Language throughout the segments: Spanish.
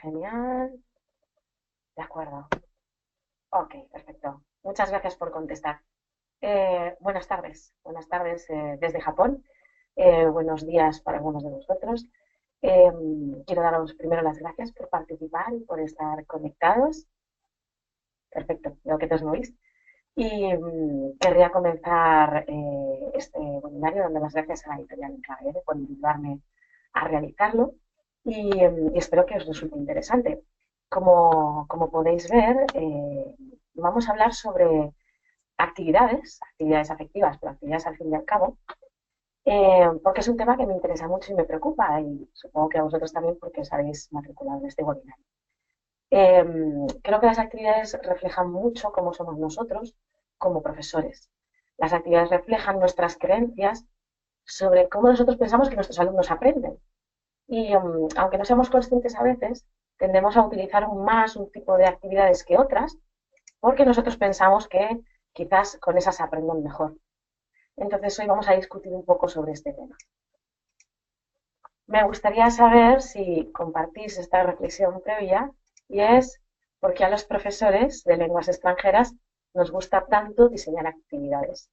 Genial. De acuerdo. Ok, perfecto. Muchas gracias por contestar. Buenas tardes desde Japón. Buenos días para algunos de vosotros. Eh, Quiero daros primero las gracias por participar y por estar conectados. Perfecto, veo que todos me oís. Y querría comenzar este webinario dando las gracias a la editorial Incaer por invitarme a realizarlo y espero que os resulte interesante. Como podéis ver, vamos a hablar sobre actividades afectivas, pero actividades al fin y al cabo, porque es un tema que me interesa mucho y me preocupa y supongo que a vosotros también porque os habéis matriculado en este webinario. Eh, Creo que las actividades reflejan mucho cómo somos nosotros como profesores. Las actividades reflejan nuestras creencias sobre cómo nosotros pensamos que nuestros alumnos aprenden. Y aunque no seamos conscientes a veces, tendemos a utilizar más un tipo de actividades que otras porque nosotros pensamos que quizás con esas aprenden mejor. Entonces hoy vamos a discutir un poco sobre este tema. Me gustaría saber si compartís esta reflexión previa y es por qué a los profesores de lenguas extranjeras nos gusta tanto diseñar actividades.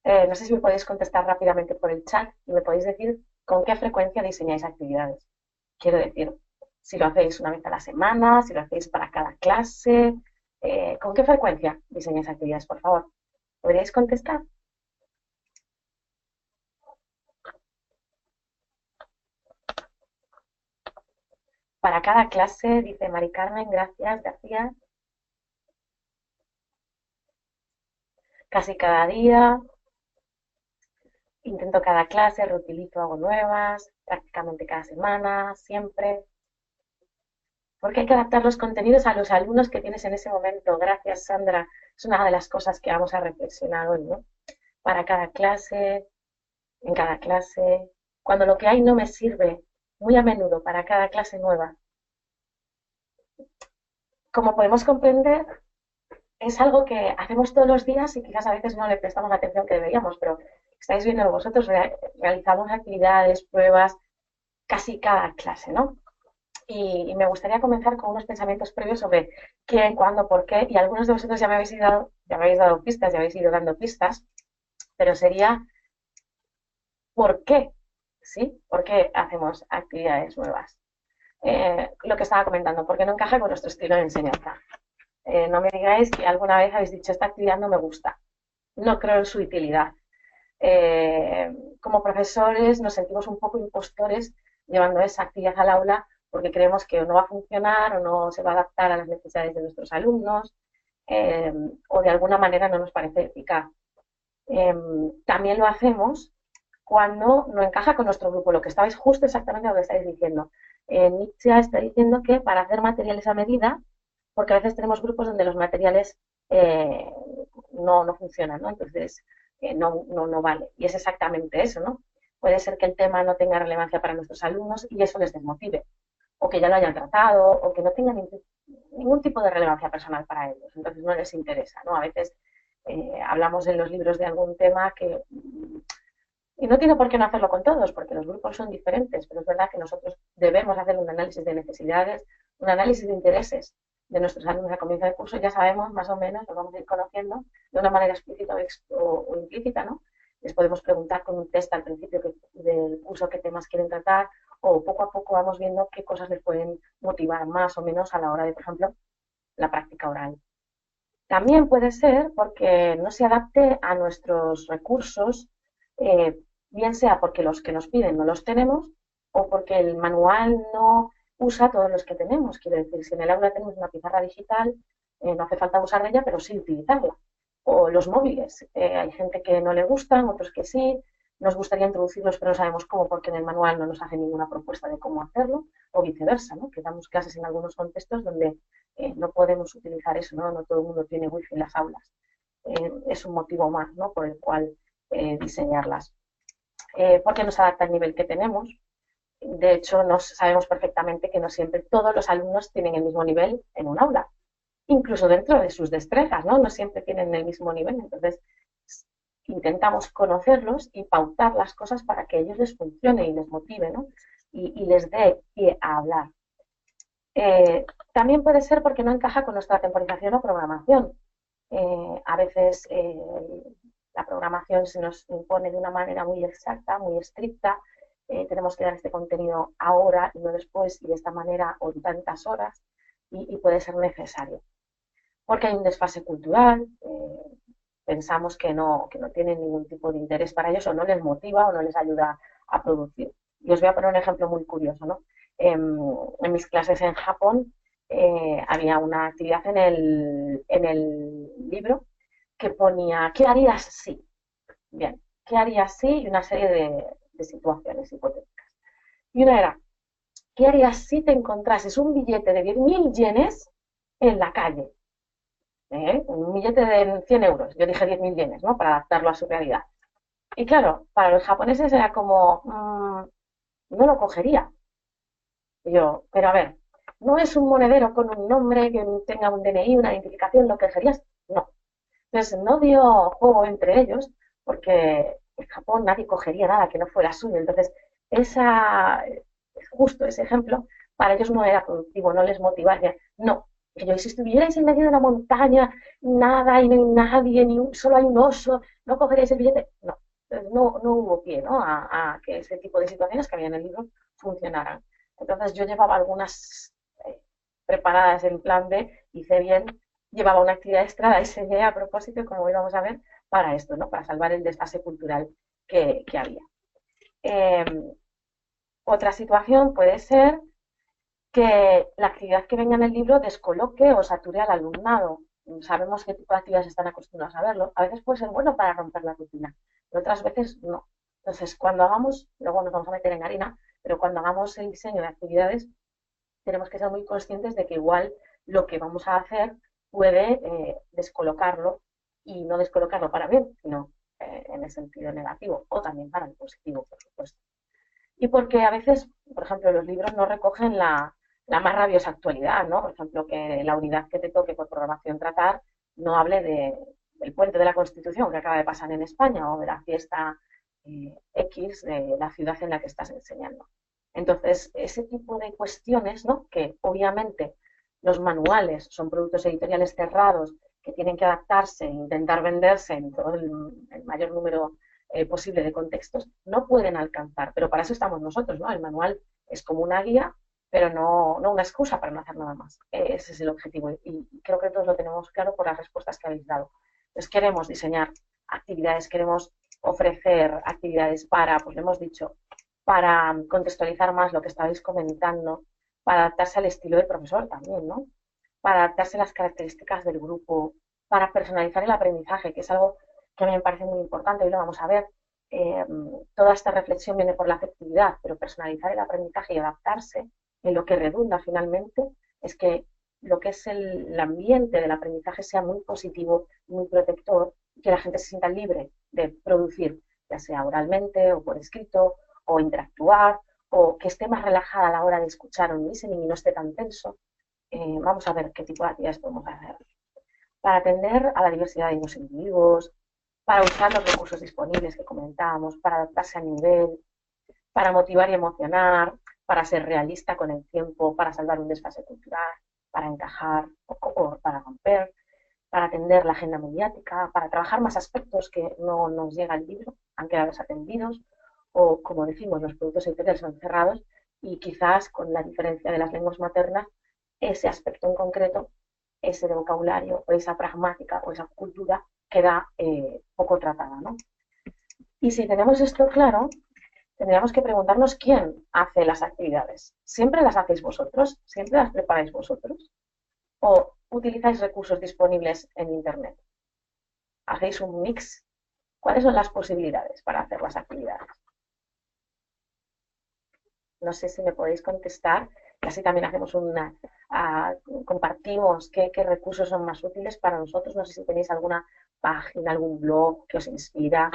No sé si me podéis contestar rápidamente por el chat y me podéis decir con qué frecuencia diseñáis actividades. Quiero decir, si lo hacéis una vez a la semana, si lo hacéis para cada clase, ¿con qué frecuencia diseñáis actividades, por favor? ¿Podríais contestar? Para cada clase, dice Mari Carmen, gracias, García, casi cada día, intento cada clase, reutilizo, hago nuevas, prácticamente cada semana, siempre, porque hay que adaptar los contenidos a los alumnos que tienes en ese momento. Gracias, Sandra. Es una de las cosas que vamos a reflexionar hoy, ¿no? Para cada clase, en cada clase, cuando lo que hay no me sirve, muy a menudo para cada clase nueva. Como podemos comprender, es algo que hacemos todos los días y quizás a veces no le prestamos la atención que deberíamos, pero estáis viendo vosotros, realizamos actividades, pruebas, casi cada clase, ¿no? Y me gustaría comenzar con unos pensamientos previos sobre quién, cuándo, por qué, y algunos de vosotros ya me habéis dado pistas, ya habéis ido dando pistas, pero sería por qué, ¿sí? ¿Por qué hacemos actividades nuevas? Lo que estaba comentando, porque no encaja con nuestro estilo de enseñanza. No me digáis que alguna vez habéis dicho, esta actividad no me gusta, no creo en su utilidad. Eh, Como profesores nos sentimos un poco impostores llevando esa actividad al aula porque creemos que o no va a funcionar o no se va a adaptar a las necesidades de nuestros alumnos o de alguna manera no nos parece eficaz. También lo hacemos cuando no encaja con nuestro grupo, lo que estabais justo exactamente lo que estáis diciendo. Nietzsche está diciendo que para hacer materiales a medida, porque a veces tenemos grupos donde los materiales eh, no funcionan, ¿no? Entonces, no vale. Y es exactamente eso, ¿no? Puede ser que el tema no tenga relevancia para nuestros alumnos y eso les desmotive, o que ya lo hayan tratado, o que no tengan ningún tipo de relevancia personal para ellos. Entonces no les interesa, ¿no? A veces hablamos en los libros de algún tema que y no tiene por qué no hacerlo con todos, porque los grupos son diferentes, pero es verdad que nosotros debemos hacer un análisis de necesidades, un análisis de intereses de nuestros alumnos a comienzo de curso. Ya sabemos más o menos, los vamos a ir conociendo de una manera explícita o implícita, ¿no? Les podemos preguntar con un test al principio del curso qué temas quieren tratar o poco a poco vamos viendo qué cosas les pueden motivar más o menos a la hora de, por ejemplo, la práctica oral. También puede ser porque no se adapte a nuestros recursos, eh, bien sea porque los que nos piden no los tenemos o porque el manual no usa todos los que tenemos. Quiero decir, si en el aula tenemos una pizarra digital, no hace falta usar de ella, pero sí utilizarla. O los móviles. Hay gente que no le gustan, otros que sí. Nos gustaría introducirlos, pero no sabemos cómo, porque en el manual no nos hace ninguna propuesta de cómo hacerlo, o viceversa, ¿no? Que damos clases en algunos contextos donde no podemos utilizar eso, ¿no? No todo el mundo tiene wifi en las aulas. Es un motivo más, ¿no? Por el cual diseñarlas. Porque nos adapta al nivel que tenemos. De hecho, sabemos perfectamente que no siempre todos los alumnos tienen el mismo nivel en un aula, incluso dentro de sus destrezas, ¿no? No siempre tienen el mismo nivel. Entonces, intentamos conocerlos y pautar las cosas para que a ellos les funcione y les motive, ¿no? Y les dé pie a hablar. También puede ser porque no encaja con nuestra temporización o programación. A veces la programación se nos impone de una manera muy exacta, muy estricta. Tenemos que dar este contenido ahora y no después y de esta manera o en tantas horas y puede ser necesario. Porque hay un desfase cultural, pensamos que no tienen ningún tipo de interés para ellos o no les motiva o no les ayuda a producir. Y os voy a poner un ejemplo muy curioso, ¿no? En mis clases en Japón había una actividad en el libro que ponía, ¿qué harías si? Bien, ¿qué harías si? Y una serie de situaciones hipotéticas. Y una era, ¿qué harías si te encontrases un billete de 10.000 yenes en la calle? Un billete de 100 euros, yo dije 10.000 yenes, ¿no? Para adaptarlo a su realidad. Y claro, para los japoneses era como, no lo cogería. Y yo, pero a ver, no es un monedero con un nombre que tenga un DNI, una identificación, ¿lo cogerías? No. Entonces no dio juego entre ellos, porque en Japón nadie cogería nada que no fuera suyo. Entonces, esa, justo ese ejemplo, para ellos no era productivo, no les motivaría. No, que yo, si estuvierais en medio de una montaña, nada y no hay nadie, solo hay un oso, ¿no cogeríais el billete? No. Entonces, no hubo pie, ¿no? A que ese tipo de situaciones que había en el libro funcionaran. Entonces yo llevaba algunas preparadas en plan de, hice bien, llevaba una actividad extra, la diseñé a propósito, como íbamos a ver, para esto, ¿no? Para salvar el desfase cultural que había. Eh, Otra situación puede ser que la actividad que venga en el libro descoloque o sature al alumnado. Sabemos qué tipo de actividades están acostumbrados a verlo. A veces puede ser bueno para romper la rutina, pero otras veces no. Entonces, cuando hagamos, luego nos vamos a meter en harina, pero cuando hagamos el diseño de actividades, tenemos que ser muy conscientes de que igual lo que vamos a hacer puede descolocarlo y no descolocarlo para bien, sino en el sentido negativo o también para el positivo, por supuesto. Y porque a veces, por ejemplo, los libros no recogen la más rabiosa actualidad, ¿no? Por ejemplo, que la unidad que te toque por programación tratar no hable del puente de la Constitución que acaba de pasar en España o de la fiesta X de la ciudad en la que estás enseñando. Entonces, ese tipo de cuestiones, ¿no? Que obviamente los manuales son productos editoriales cerrados que tienen que adaptarse e intentar venderse en todo el mayor número posible de contextos, no pueden alcanzar. Pero para eso estamos nosotros, ¿no? El manual es como una guía, pero no una excusa para no hacer nada más. Ese es el objetivo y creo que todos lo tenemos claro por las respuestas que habéis dado. Entonces queremos diseñar actividades, queremos ofrecer actividades para, pues lo hemos dicho, para contextualizar más lo que estabais comentando, para adaptarse al estilo del profesor también, ¿no? Para adaptarse a las características del grupo, para personalizar el aprendizaje, que es algo que a mí me parece muy importante y lo vamos a ver. Eh, Toda esta reflexión viene por la afectividad, pero personalizar el aprendizaje y adaptarse en lo que redunda finalmente es que lo que es el ambiente del aprendizaje sea muy positivo, muy protector, y que la gente se sienta libre de producir, ya sea oralmente o por escrito, o interactuar, o que esté más relajada a la hora de escuchar un listening y no esté tan tenso. Vamos a ver qué tipo de actividades podemos hacer para atender a la diversidad de los individuos, para usar los recursos disponibles que comentábamos, para adaptarse al nivel, para motivar y emocionar, para ser realista con el tiempo, para salvar un desfase cultural, para encajar o para romper, para atender la agenda mediática, para trabajar más aspectos que no nos llega el libro, han quedado desatendidos, o como decimos, los productos editoriales son cerrados y quizás con la diferencia de las lenguas maternas, ese aspecto en concreto, ese de vocabulario o esa pragmática o esa cultura queda poco tratada, ¿no? Y si tenemos esto claro, tendríamos que preguntarnos quién hace las actividades. ¿Siempre las hacéis vosotros? ¿Siempre las preparáis vosotros? ¿O utilizáis recursos disponibles en Internet? ¿Hacéis un mix? ¿Cuáles son las posibilidades para hacer las actividades? No sé si me podéis contestar y así también hacemos compartimos qué recursos son más útiles para nosotros. No sé si tenéis alguna página, algún blog que os inspira.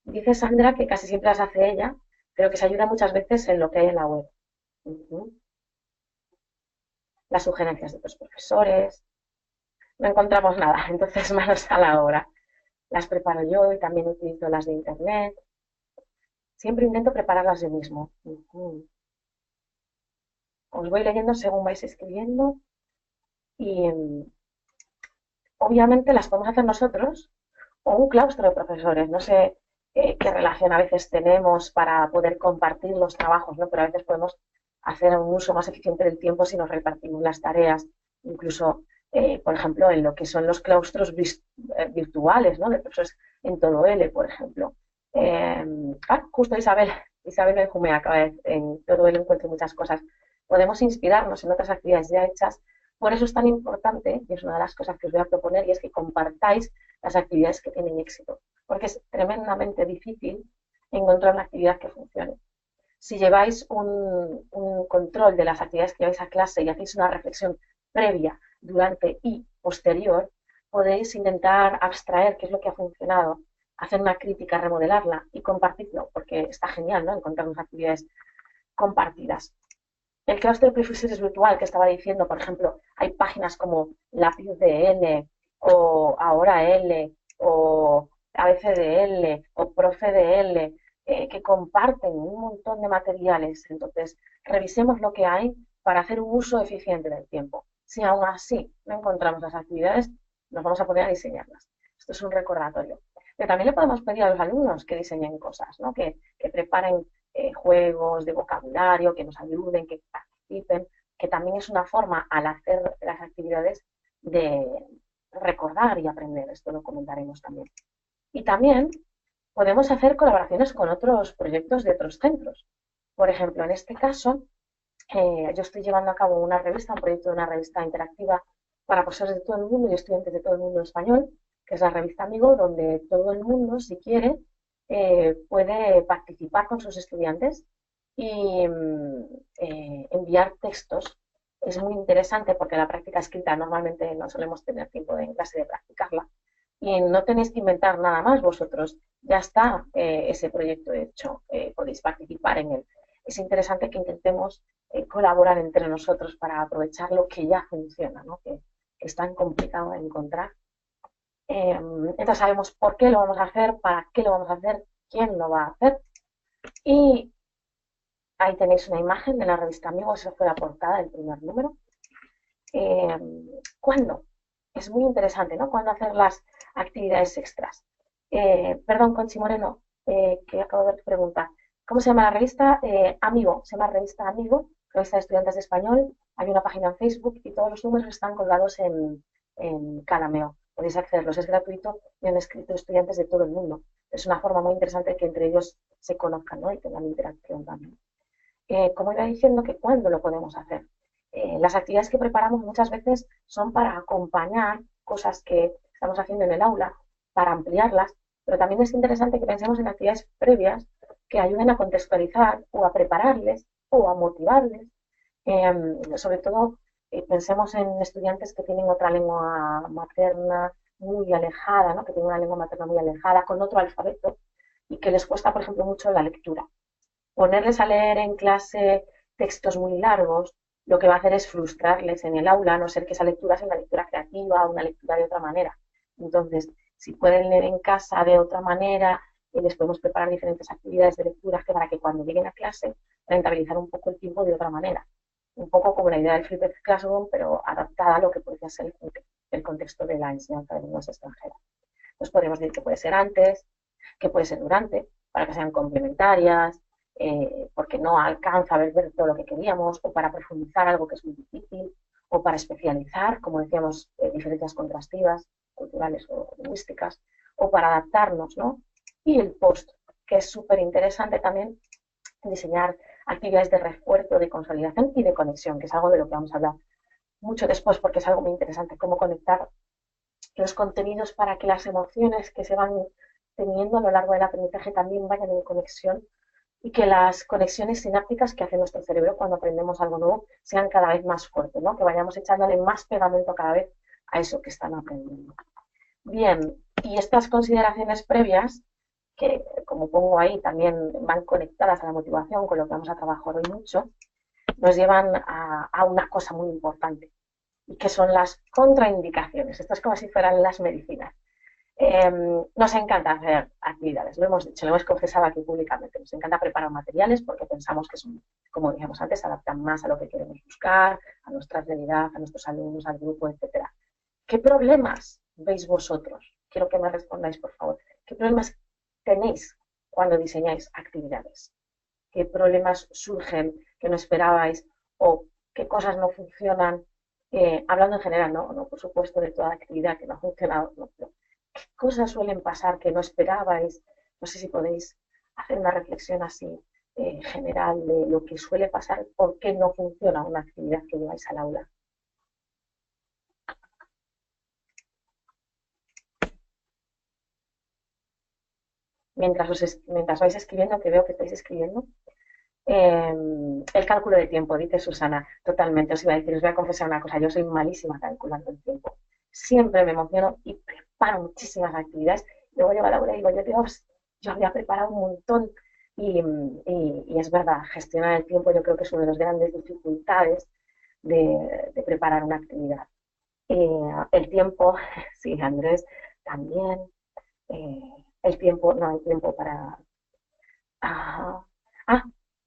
Dice Sandra que casi siempre las hace ella, pero que se ayuda muchas veces en lo que hay en la web. Las sugerencias de los profesores. No encontramos nada, entonces manos a la obra. Las preparo yo y también utilizo las de internet. Siempre intento prepararlas yo mismo. Os voy leyendo según vais escribiendo y obviamente las podemos hacer nosotros o un claustro de profesores. No sé qué relación a veces tenemos para poder compartir los trabajos, ¿no? Pero a veces podemos hacer un uso más eficiente del tiempo si nos repartimos las tareas, incluso, por ejemplo, en lo que son los claustros virtuales, ¿no? De profesores en todo L, por ejemplo. Eh, justo Isabel Benjumea acaba de, en todo L encuentro muchas cosas. Podemos inspirarnos en otras actividades ya hechas. Por eso es tan importante, y es una de las cosas que os voy a proponer, y es que compartáis las actividades que tienen éxito, porque es tremendamente difícil encontrar una actividad que funcione. Si lleváis un control de las actividades que lleváis a clase y hacéis una reflexión previa, durante y posterior, podéis intentar abstraer qué es lo que ha funcionado, hacer una crítica, remodelarla y compartirlo, porque está genial, ¿no? Encontrar unas actividades compartidas. El claustro de profesores virtual que estaba diciendo, por ejemplo, hay páginas como Lápiz de L o Ahora L o ABCDL o Profe de L que comparten un montón de materiales. Entonces, revisemos lo que hay para hacer un uso eficiente del tiempo. Si aún así no encontramos las actividades, nos vamos a poner a diseñarlas. Esto es un recordatorio. Pero también le podemos pedir a los alumnos que diseñen cosas, ¿no? Que preparen juegos de vocabulario, que nos ayuden, que participen, que también es una forma al hacer las actividades de recordar y aprender. Esto lo comentaremos también. Y también podemos hacer colaboraciones con otros proyectos de otros centros. Por ejemplo, en este caso, yo estoy llevando a cabo una revista, un proyecto de una revista interactiva para profesores de todo el mundo y estudiantes de todo el mundo español, que es la revista Amigo, donde todo el mundo, si quiere, puede participar con sus estudiantes y enviar textos. Es muy interesante porque la práctica escrita normalmente no solemos tener tiempo en clase de practicarla y no tenéis que inventar nada más vosotros. Ya está ese proyecto hecho, podéis participar en él. Es interesante que intentemos colaborar entre nosotros para aprovechar lo que ya funciona, ¿no? Que es tan complicado de encontrar. Entonces sabemos por qué lo vamos a hacer, para qué lo vamos a hacer, quién lo va a hacer. Y ahí tenéis una imagen de la revista Amigos, esa fue la portada del primer número. Eh, ¿Cuándo? Es muy interesante, ¿no? ¿Cuándo hacer las actividades extras? Perdón, Conchi Moreno, que acabo de ver tu pregunta. ¿Cómo se llama la revista? Amigo, se llama Revista Amigo, Revista de Estudiantes de Español. Hay una página en Facebook y todos los números están colgados en Calameo. Podéis accederlos, es gratuito y han escrito estudiantes de todo el mundo. Es una forma muy interesante de que entre ellos se conozcan, ¿no? Y tengan interacción también. Como iba diciendo, que cuándo lo podemos hacer. Las actividades que preparamos muchas veces son para acompañar cosas que estamos haciendo en el aula, para ampliarlas, pero también es interesante que pensemos en actividades previas que ayuden a contextualizar o a prepararles o a motivarles. Sobre todo, pensemos en estudiantes que tienen otra lengua materna muy alejada, ¿no? Que tienen una lengua materna muy alejada, con otro alfabeto, y que les cuesta, por ejemplo, mucho la lectura. Ponerles a leer en clase textos muy largos, lo que va a hacer es frustrarles en el aula, a no ser que esa lectura sea una lectura creativa o una lectura de otra manera. Entonces, si pueden leer en casa de otra manera, les podemos preparar diferentes actividades de lectura que para que cuando lleguen a clase rentabilizar un poco el tiempo de otra manera. Un poco como la idea del flipped classroom, pero adaptada a lo que podría ser el contexto de la enseñanza de lenguas extranjeras. Pues podemos decir que puede ser antes, que puede ser durante, para que sean complementarias, porque no alcanza a ver todo lo que queríamos, o para profundizar algo que es muy difícil, o para especializar, como decíamos, diferencias contrastivas, culturales o lingüísticas, o para adaptarnos, ¿no? Y el post, que es súper interesante también diseñar actividades de refuerzo, de consolidación y de conexión, que es algo de lo que vamos a hablar mucho después, porque es algo muy interesante, cómo conectar los contenidos para que las emociones que se van teniendo a lo largo del aprendizaje también vayan en conexión y que las conexiones sinápticas que hace nuestro cerebro cuando aprendemos algo nuevo sean cada vez más fuertes, ¿no? Que vayamos echándole más pegamento cada vez a eso que están aprendiendo. Bien, y estas consideraciones previas, que como pongo ahí también van conectadas a la motivación, con lo que vamos a trabajar hoy mucho, nos llevan a una cosa muy importante, y que son las contraindicaciones. Esto es como si fueran las medicinas. Nos encanta hacer actividades, lo hemos dicho, lo hemos confesado aquí públicamente. Nos encanta preparar materiales porque pensamos que son como decíamos antes, se adaptan más a lo que queremos buscar, a nuestra realidad, a nuestros alumnos, al grupo, etcétera. ¿Qué problemas veis vosotros? Quiero que me respondáis, por favor. ¿Qué problemas tenéis cuando diseñáis actividades? ¿Qué problemas surgen que no esperabais o qué cosas no funcionan? Hablando en general, no por supuesto de toda actividad que no ha funcionado, no, pero ¿qué cosas suelen pasar que no esperabais? No sé si podéis hacer una reflexión así general de lo que suele pasar, por qué no funciona una actividad que lleváis al aula. Mientras vais escribiendo, que veo que estáis escribiendo, el cálculo de tiempo, dice Susana, totalmente. Os iba a decir, os voy a confesar una cosa, yo soy malísima calculando el tiempo. Siempre me emociono y preparo muchísimas actividades. Luego llego a la hora y digo, Dios, yo había preparado un montón. Y es verdad, gestionar el tiempo yo creo que es una de las grandes dificultades de preparar una actividad. El tiempo, sí, Andrés, también. eh, el tiempo, no hay tiempo para... Ah, ah,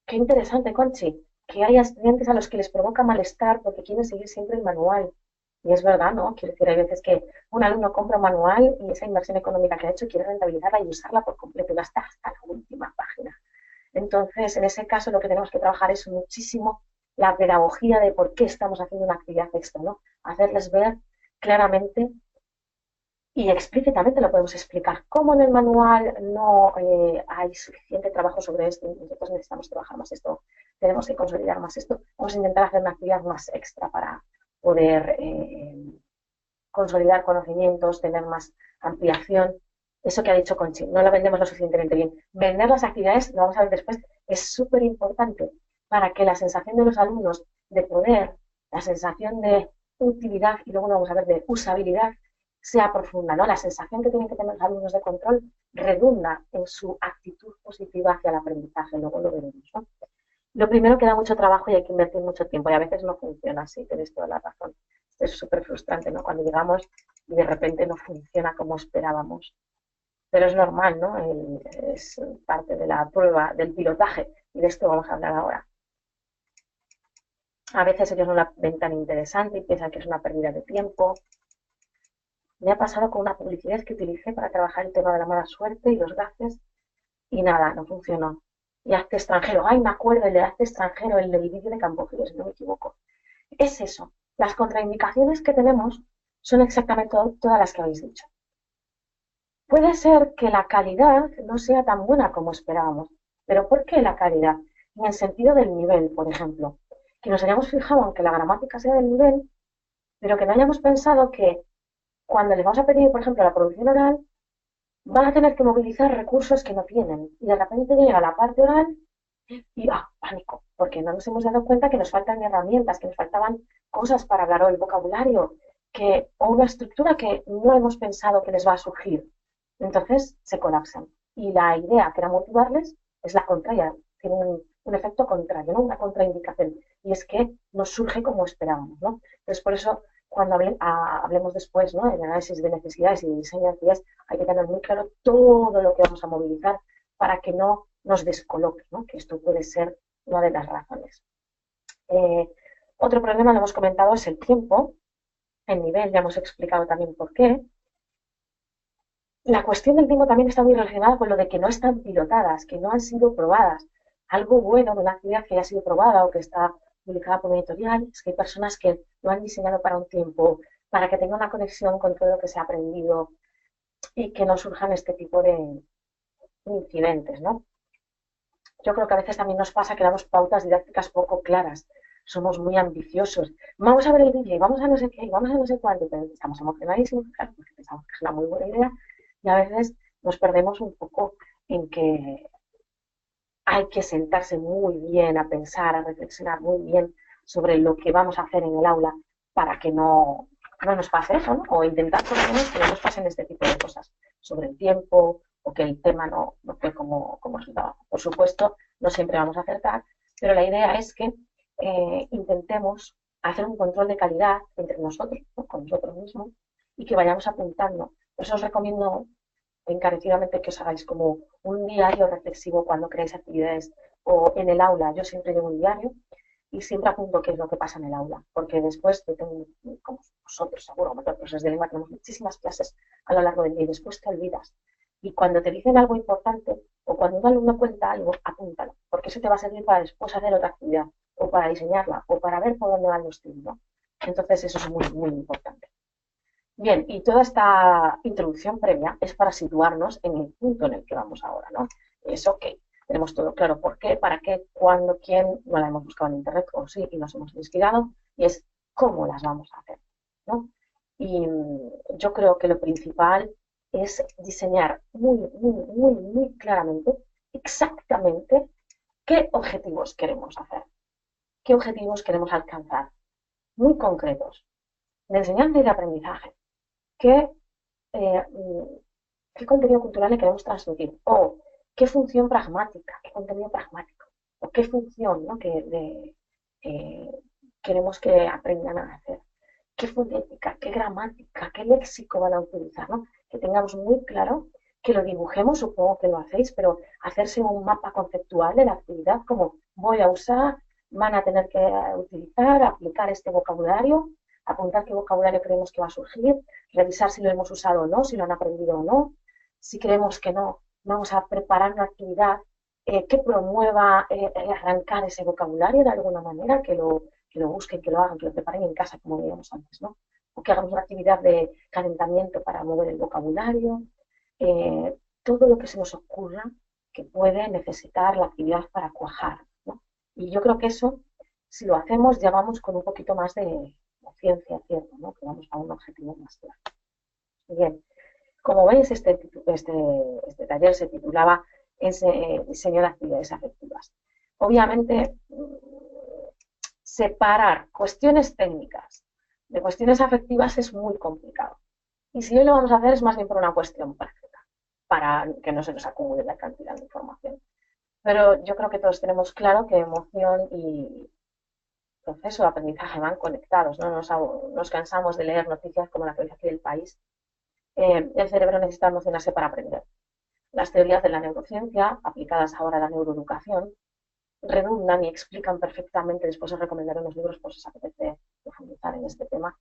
qué interesante, Conchi, que hay estudiantes a los que les provoca malestar porque quieren seguir siempre el manual. Y es verdad, ¿no? Quiero decir, hay veces que un alumno compra un manual y esa inversión económica que ha hecho quiere rentabilizarla y usarla por completo y hasta la última página. Entonces, en ese caso, lo que tenemos que trabajar es muchísimo la pedagogía de por qué estamos haciendo una actividad extra, ¿no? Hacerles ver claramente y explícitamente lo podemos explicar. Como en el manual no hay suficiente trabajo sobre esto, nosotros necesitamos trabajar más esto, tenemos que consolidar más esto, vamos a intentar hacer una actividad más extra para poder consolidar conocimientos, tener más ampliación. Eso que ha dicho Conchi, no lo vendemos lo suficientemente bien. Vender las actividades, lo vamos a ver después, es súper importante para que la sensación de los alumnos de poder, la sensación de utilidad y luego lo vamos a ver de usabilidad sea profunda, ¿no? La sensación que tienen que tener los alumnos de control redunda en su actitud positiva hacia el aprendizaje, luego lo veremos, ¿no? Lo primero que da mucho trabajo y hay que invertir mucho tiempo y a veces no funciona así, tenéis toda la razón. Es súper frustrante, ¿no? Cuando llegamos y de repente no funciona como esperábamos. Pero es normal, ¿no? Es parte de la prueba, del pilotaje y de esto vamos a hablar ahora. A veces ellos no la ven tan interesante y piensan que es una pérdida de tiempo. Me ha pasado con una publicidad que utilicé para trabajar el tema de la mala suerte y los gases y nada, no funcionó. Y hazte extranjero, ay, me acuerdo, el de hazte extranjero, el del vídeo de Campofrío, si no me equivoco. Es eso, las contraindicaciones que tenemos son exactamente todas las que habéis dicho. Puede ser que la calidad no sea tan buena como esperábamos, pero ¿por qué la calidad? En el sentido del nivel, por ejemplo, que nos hayamos fijado en que la gramática sea del nivel, pero que no hayamos pensado que cuando les vamos a pedir, por ejemplo, la producción oral, van a tener que movilizar recursos que no tienen. Y de repente llega la parte oral y pánico, porque no nos hemos dado cuenta que nos faltan herramientas, que nos faltaban cosas para hablar o el vocabulario, o una estructura que no hemos pensado que les va a surgir. Entonces se colapsan. Y la idea que era motivarles es la contraria, tiene un efecto contrario, ¿no? Una contraindicación. Y es que no surge como esperábamos, ¿no? Entonces, por eso, cuando hablemos después, ¿no? En análisis de necesidades y de diseño de actividades, hay que tener muy claro todo lo que vamos a movilizar para que no nos descoloque, ¿no? Que esto puede ser una de las razones. Otro problema, lo hemos comentado, es el tiempo, el nivel, ya hemos explicado también por qué. La cuestión del tiempo también está muy relacionada con lo de que no están pilotadas, que no han sido probadas. Algo bueno de una actividad que haya sido probada o que está publicada por una editorial es que hay personas que lo han diseñado para un tiempo, para que tenga una conexión con todo lo que se ha aprendido y que no surjan este tipo de incidentes, ¿no? Yo creo que a veces también nos pasa que damos pautas didácticas poco claras. Somos muy ambiciosos. Vamos a ver el vídeo y vamos a no sé qué, vamos a no sé cuánto. Pero estamos emocionadísimos, claro, porque pensamos que es una muy buena idea y a veces nos perdemos un poco en que hay que sentarse muy bien a pensar, a reflexionar muy bien sobre lo que vamos a hacer en el aula para que no nos pase eso, ¿no? O intentar por lo menos que no nos pasen este tipo de cosas sobre el tiempo o que el tema no fue como resultaba. Por supuesto, no siempre vamos a acertar, pero la idea es que intentemos hacer un control de calidad entre nosotros, ¿no? Con nosotros mismos, y que vayamos apuntando. Por eso os recomiendo encarecidamente que os hagáis como un diario reflexivo cuando creáis actividades o en el aula, yo siempre llevo un diario y siempre apunto qué es lo que pasa en el aula, porque después, yo tengo, como vosotros seguro, como todos los profesores de lengua, tenemos muchísimas clases a lo largo del día y después te olvidas. Y cuando te dicen algo importante o cuando un alumno cuenta algo, apúntalo, porque eso te va a servir para después hacer otra actividad o para diseñarla o para ver por dónde van los tiros, ¿no? Entonces eso es muy, muy importante. Bien, y toda esta introducción previa es para situarnos en el punto en el que vamos ahora, ¿no? Es ok, tenemos todo claro por qué, para qué, cuándo, quién, no la hemos buscado en internet o sí y nos hemos investigado, y es cómo las vamos a hacer, ¿no? Y yo creo que lo principal es diseñar muy, muy, muy, muy claramente, exactamente, qué objetivos queremos hacer, qué objetivos queremos alcanzar, muy concretos, de enseñanza y de aprendizaje qué, eh, qué contenido cultural le queremos transmitir o qué función pragmática, qué contenido pragmático o qué función, ¿no? Eh, queremos que aprendan a hacer, qué fonética, qué gramática, qué léxico van a utilizar, ¿no? Que tengamos muy claro, que lo dibujemos, supongo que lo hacéis, pero hacerse un mapa conceptual de la actividad, como voy a usar, van a tener que utilizar, aplicar este vocabulario, apuntar qué vocabulario creemos que va a surgir, revisar si lo hemos usado o no, si lo han aprendido o no. Si creemos que no, vamos a preparar una actividad que promueva arrancar ese vocabulario de alguna manera, que lo busquen, que lo hagan, que lo preparen en casa, como veíamos antes, ¿no? O que hagamos una actividad de calentamiento para mover el vocabulario. Eh, todo lo que se nos ocurra que puede necesitar la actividad para cuajar, ¿no? Y yo creo que eso, si lo hacemos, ya vamos con un poquito más de ciencia, cierto, ¿no? Que vamos a un objetivo más claro. Bien, como veis, este taller se titulaba Diseño de actividades afectivas. Obviamente, separar cuestiones técnicas de cuestiones afectivas es muy complicado. Y si hoy lo vamos a hacer es más bien por una cuestión práctica, para que no se nos acumule la cantidad de información. Pero yo creo que todos tenemos claro que emoción y proceso de aprendizaje van conectados, no nos cansamos de leer noticias como la que hoy aquí del país. El cerebro necesita emocionarse para aprender. Las teorías de la neurociencia, aplicadas ahora a la neuroeducación, redundan y explican perfectamente, después os recomendaré unos libros por si os apetece profundizar en este tema,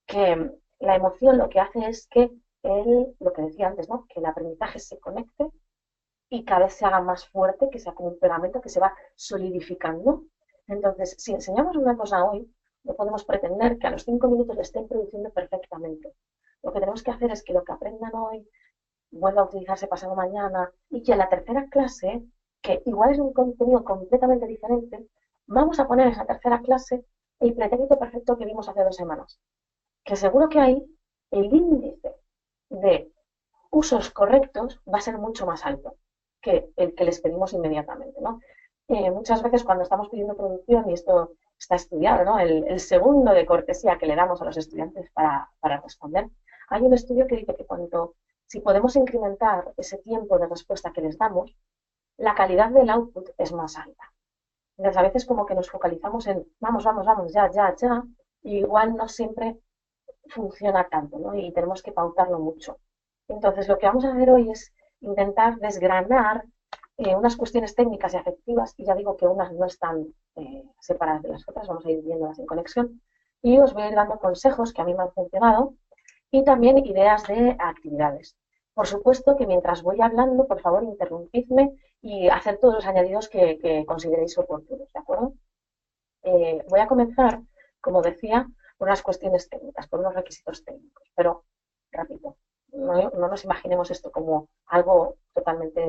que la emoción lo que hace es que lo que decía antes, ¿no? Que el aprendizaje se conecte y cada vez se haga más fuerte, que sea como un pegamento que se va solidificando. Entonces, si enseñamos una cosa hoy, no podemos pretender que a los 5 minutos le estén produciendo perfectamente. Lo que tenemos que hacer es que lo que aprendan hoy vuelva a utilizarse pasado mañana y que en la tercera clase, que igual es un contenido completamente diferente, vamos a poner en esa tercera clase el pretérito perfecto que vimos hace 2 semanas. Que seguro que ahí el índice de usos correctos va a ser mucho más alto que el que les pedimos inmediatamente, ¿no? Muchas veces cuando estamos pidiendo producción, y esto está estudiado, ¿no? El segundo de cortesía que le damos a los estudiantes para responder, hay un estudio que dice que si podemos incrementar ese tiempo de respuesta que les damos, la calidad del output es más alta. Entonces, a veces como que nos focalizamos en vamos, vamos, vamos, ya, ya, ya, y igual no siempre funciona tanto, ¿no? Y tenemos que pautarlo mucho. Entonces, lo que vamos a hacer hoy es intentar desgranar unas cuestiones técnicas y afectivas, y ya digo que unas no están separadas de las otras, vamos a ir viéndolas en conexión, y os voy a ir dando consejos que a mí me han funcionado y también ideas de actividades. Por supuesto que mientras voy hablando, por favor, interrumpidme y hacer todos los añadidos que consideréis oportunos, ¿de acuerdo? Voy a comenzar, como decía, por unas cuestiones técnicas, por unos requisitos técnicos, pero rápido. No nos imaginemos esto como algo totalmente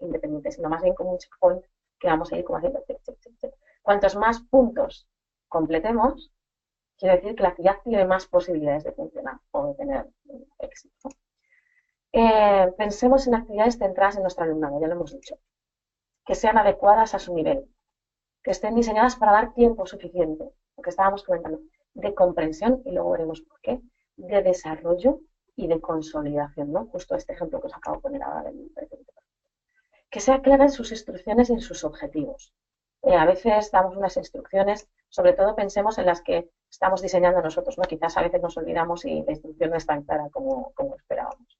independiente, sino más bien como un checkpoint que vamos a ir como haciendo check, check, check, check. Cuantos más puntos completemos, quiere decir que la actividad tiene más posibilidades de funcionar o de tener éxito. Pensemos en actividades centradas en nuestro alumnado, ya lo hemos dicho, que sean adecuadas a su nivel, que estén diseñadas para dar tiempo suficiente, lo que estábamos comentando, de comprensión, y luego veremos por qué, de desarrollo y de consolidación, ¿no? Justo este ejemplo que os acabo de poner ahora del pretérito. Que sea clara en sus instrucciones y en sus objetivos. A veces damos unas instrucciones, sobre todo pensemos en las que estamos diseñando nosotros, ¿no? Quizás a veces nos olvidamos y la instrucción no es tan clara como esperábamos.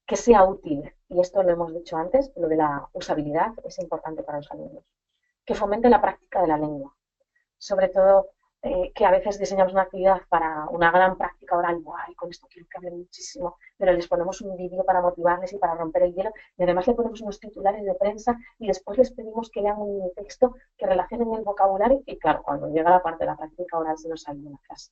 Que sea útil, y esto lo hemos dicho antes, lo de la usabilidad es importante para los alumnos. que fomente la práctica de la lengua. Sobre todo que a veces diseñamos una actividad para una gran práctica oral, ¡buah! Y con esto quiero que hablen muchísimo, pero les ponemos un vídeo para motivarles y para romper el hielo, y además le ponemos unos titulares de prensa y después les pedimos que lean un texto que relacionen el vocabulario y claro, cuando llega la parte de la práctica oral se nos sale una clase.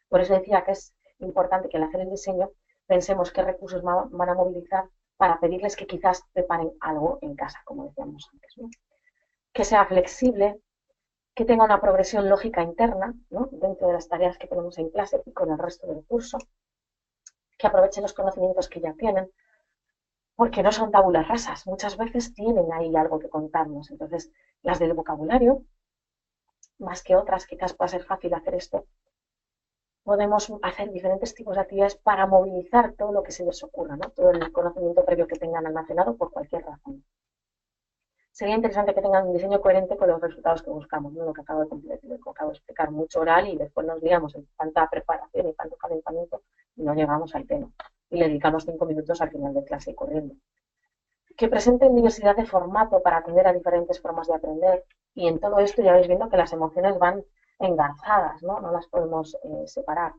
Por eso decía que es importante que al hacer el diseño pensemos qué recursos van a movilizar para pedirles que quizás preparen algo en casa, como decíamos antes, ¿no? Que sea flexible, que tenga una progresión lógica interna, ¿no? Dentro de las tareas que tenemos en clase y con el resto del curso, que aprovechen los conocimientos que ya tienen, porque no son tabulas rasas, muchas veces tienen ahí algo que contarnos. Entonces, las del vocabulario, más que otras, quizás pueda ser fácil hacer esto, podemos hacer diferentes tipos de actividades para movilizar todo lo que se les ocurra, ¿no? Todo el conocimiento previo que tengan almacenado por cualquier razón. Sería interesante que tengan un diseño coherente con los resultados que buscamos, ¿no? Lo que acabo de explicar, mucho oral y después nos liamos en tanta preparación y tanto calentamiento y no llegamos al tema. Y le dedicamos 5 minutos al final de clase corriendo. Que presenten diversidad de formato para atender a diferentes formas de aprender. Y en todo esto ya vais viendo que las emociones van engarzadas, ¿no? No las podemos separar.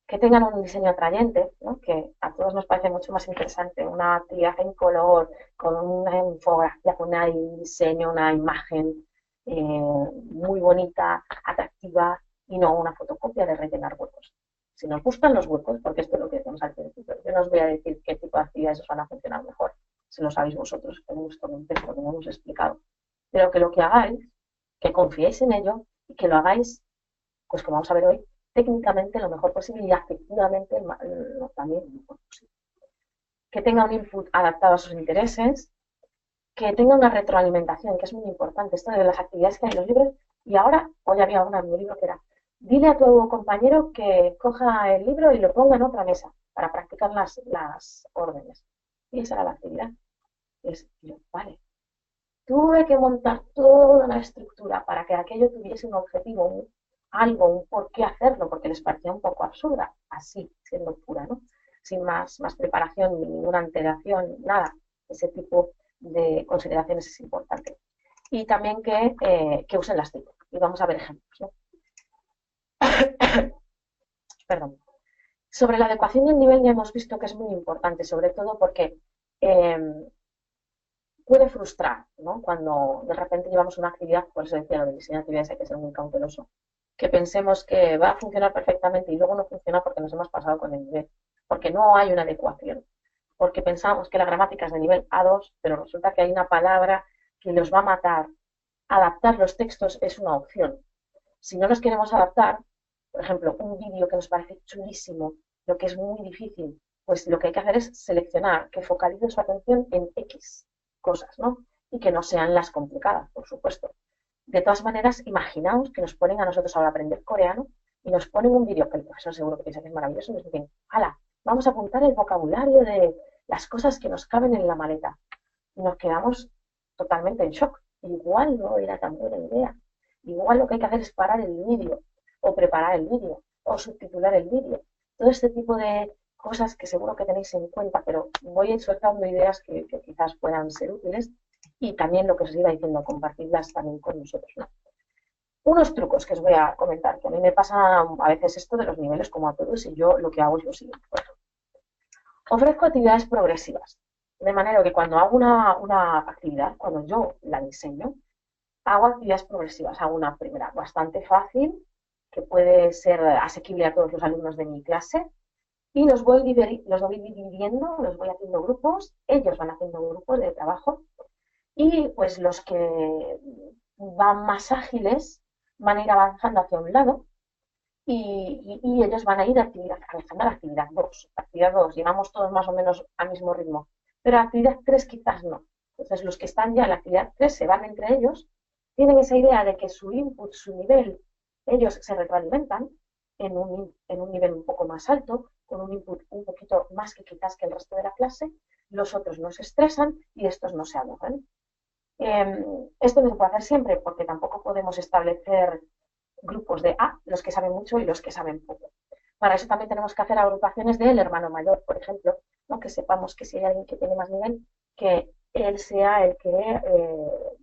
Que tengan un diseño atrayente, ¿no? Que a todos nos parece mucho más interesante una actividad en color, con una infografía, con un diseño, una imagen muy bonita, atractiva y no una fotocopia de rellenar huecos. Si nos gustan los huecos, porque esto es lo que decimos al principio, yo no os voy a decir qué tipo de actividades os van a funcionar mejor, si lo sabéis vosotros, en vuestro contexto, como hemos explicado, pero que lo que hagáis, que confiéis en ello y que lo hagáis, pues como vamos a ver hoy, técnicamente lo mejor posible y afectivamente también lo mejor posible. Que tenga un input adaptado a sus intereses, que tenga una retroalimentación, que es muy importante, esto de las actividades que hay en los libros, y ahora, hoy había una en mi libro que era, dile a tu compañero que coja el libro y lo ponga en otra mesa para practicar las órdenes. Y esa era la actividad. Es, yo, vale, tuve que montar toda una estructura para que aquello tuviese un objetivo, algo, un por qué hacerlo, porque les parecía un poco absurda, así, siendo pura, ¿no? Sin más preparación, ni ninguna antelación, nada. Ese tipo de consideraciones es importante. Y también que usen las TIC. Y vamos a ver ejemplos, ¿no? Perdón. Sobre la adecuación del nivel ya hemos visto que es muy importante, sobre todo porque puede frustrar, ¿no? Cuando de repente llevamos una actividad, por eso decía lo del diseño de actividades hay que ser muy cauteloso, que pensemos que va a funcionar perfectamente y luego no funciona porque nos hemos pasado con el nivel, porque no hay una adecuación, porque pensamos que la gramática es de nivel A2, pero resulta que hay una palabra que los va a matar. Adaptar los textos es una opción. Si no los queremos adaptar, por ejemplo, un vídeo que nos parece chulísimo, lo que es muy difícil, pues lo que hay que hacer es seleccionar, que focalice su atención en X cosas, ¿no? Y que no sean las complicadas, por supuesto. De todas maneras, imaginaos que nos ponen a nosotros ahora a aprender coreano y nos ponen un vídeo que el profesor seguro que piensa que es maravilloso y nos dicen, hala, vamos a apuntar el vocabulario de las cosas que nos caben en la maleta. Y nos quedamos totalmente en shock. Igual no era tan buena idea. Igual lo que hay que hacer es parar el vídeo, o preparar el vídeo, o subtitular el vídeo. Todo este tipo de cosas que seguro que tenéis en cuenta, pero voy a ir soltando ideas que quizás puedan ser útiles y también lo que os iba diciendo, compartirlas también con nosotros, ¿no? Unos trucos que os voy a comentar, que a mí me pasa a veces esto de los niveles como a todos y yo lo que hago es lo siguiente. Bueno, ofrezco actividades progresivas, de manera que cuando hago una actividad, cuando yo la diseño, hago actividades progresivas. Hago una primera bastante fácil, que puede ser asequible a todos los alumnos de mi clase, y los voy dividiendo, los voy haciendo grupos, ellos van haciendo grupos de trabajo, y pues los que van más ágiles van a ir avanzando hacia un lado y ellos van a ir avanzando a la actividad 2. Actividad 2, llevamos todos más o menos al mismo ritmo, pero la actividad 3 quizás no. Entonces los que están ya en la actividad 3 se van entre ellos, tienen esa idea de que su input, su nivel, ellos se retroalimentan en un nivel un poco más alto, con un input un poquito más que quizás que el resto de la clase, los otros no se estresan y estos no se aburren. Esto no se puede hacer siempre porque tampoco podemos establecer grupos de los que saben mucho y los que saben poco. Para eso también tenemos que hacer agrupaciones del hermano mayor, por ejemplo, ¿no? Que sepamos que si hay alguien que tiene más nivel, que él sea el que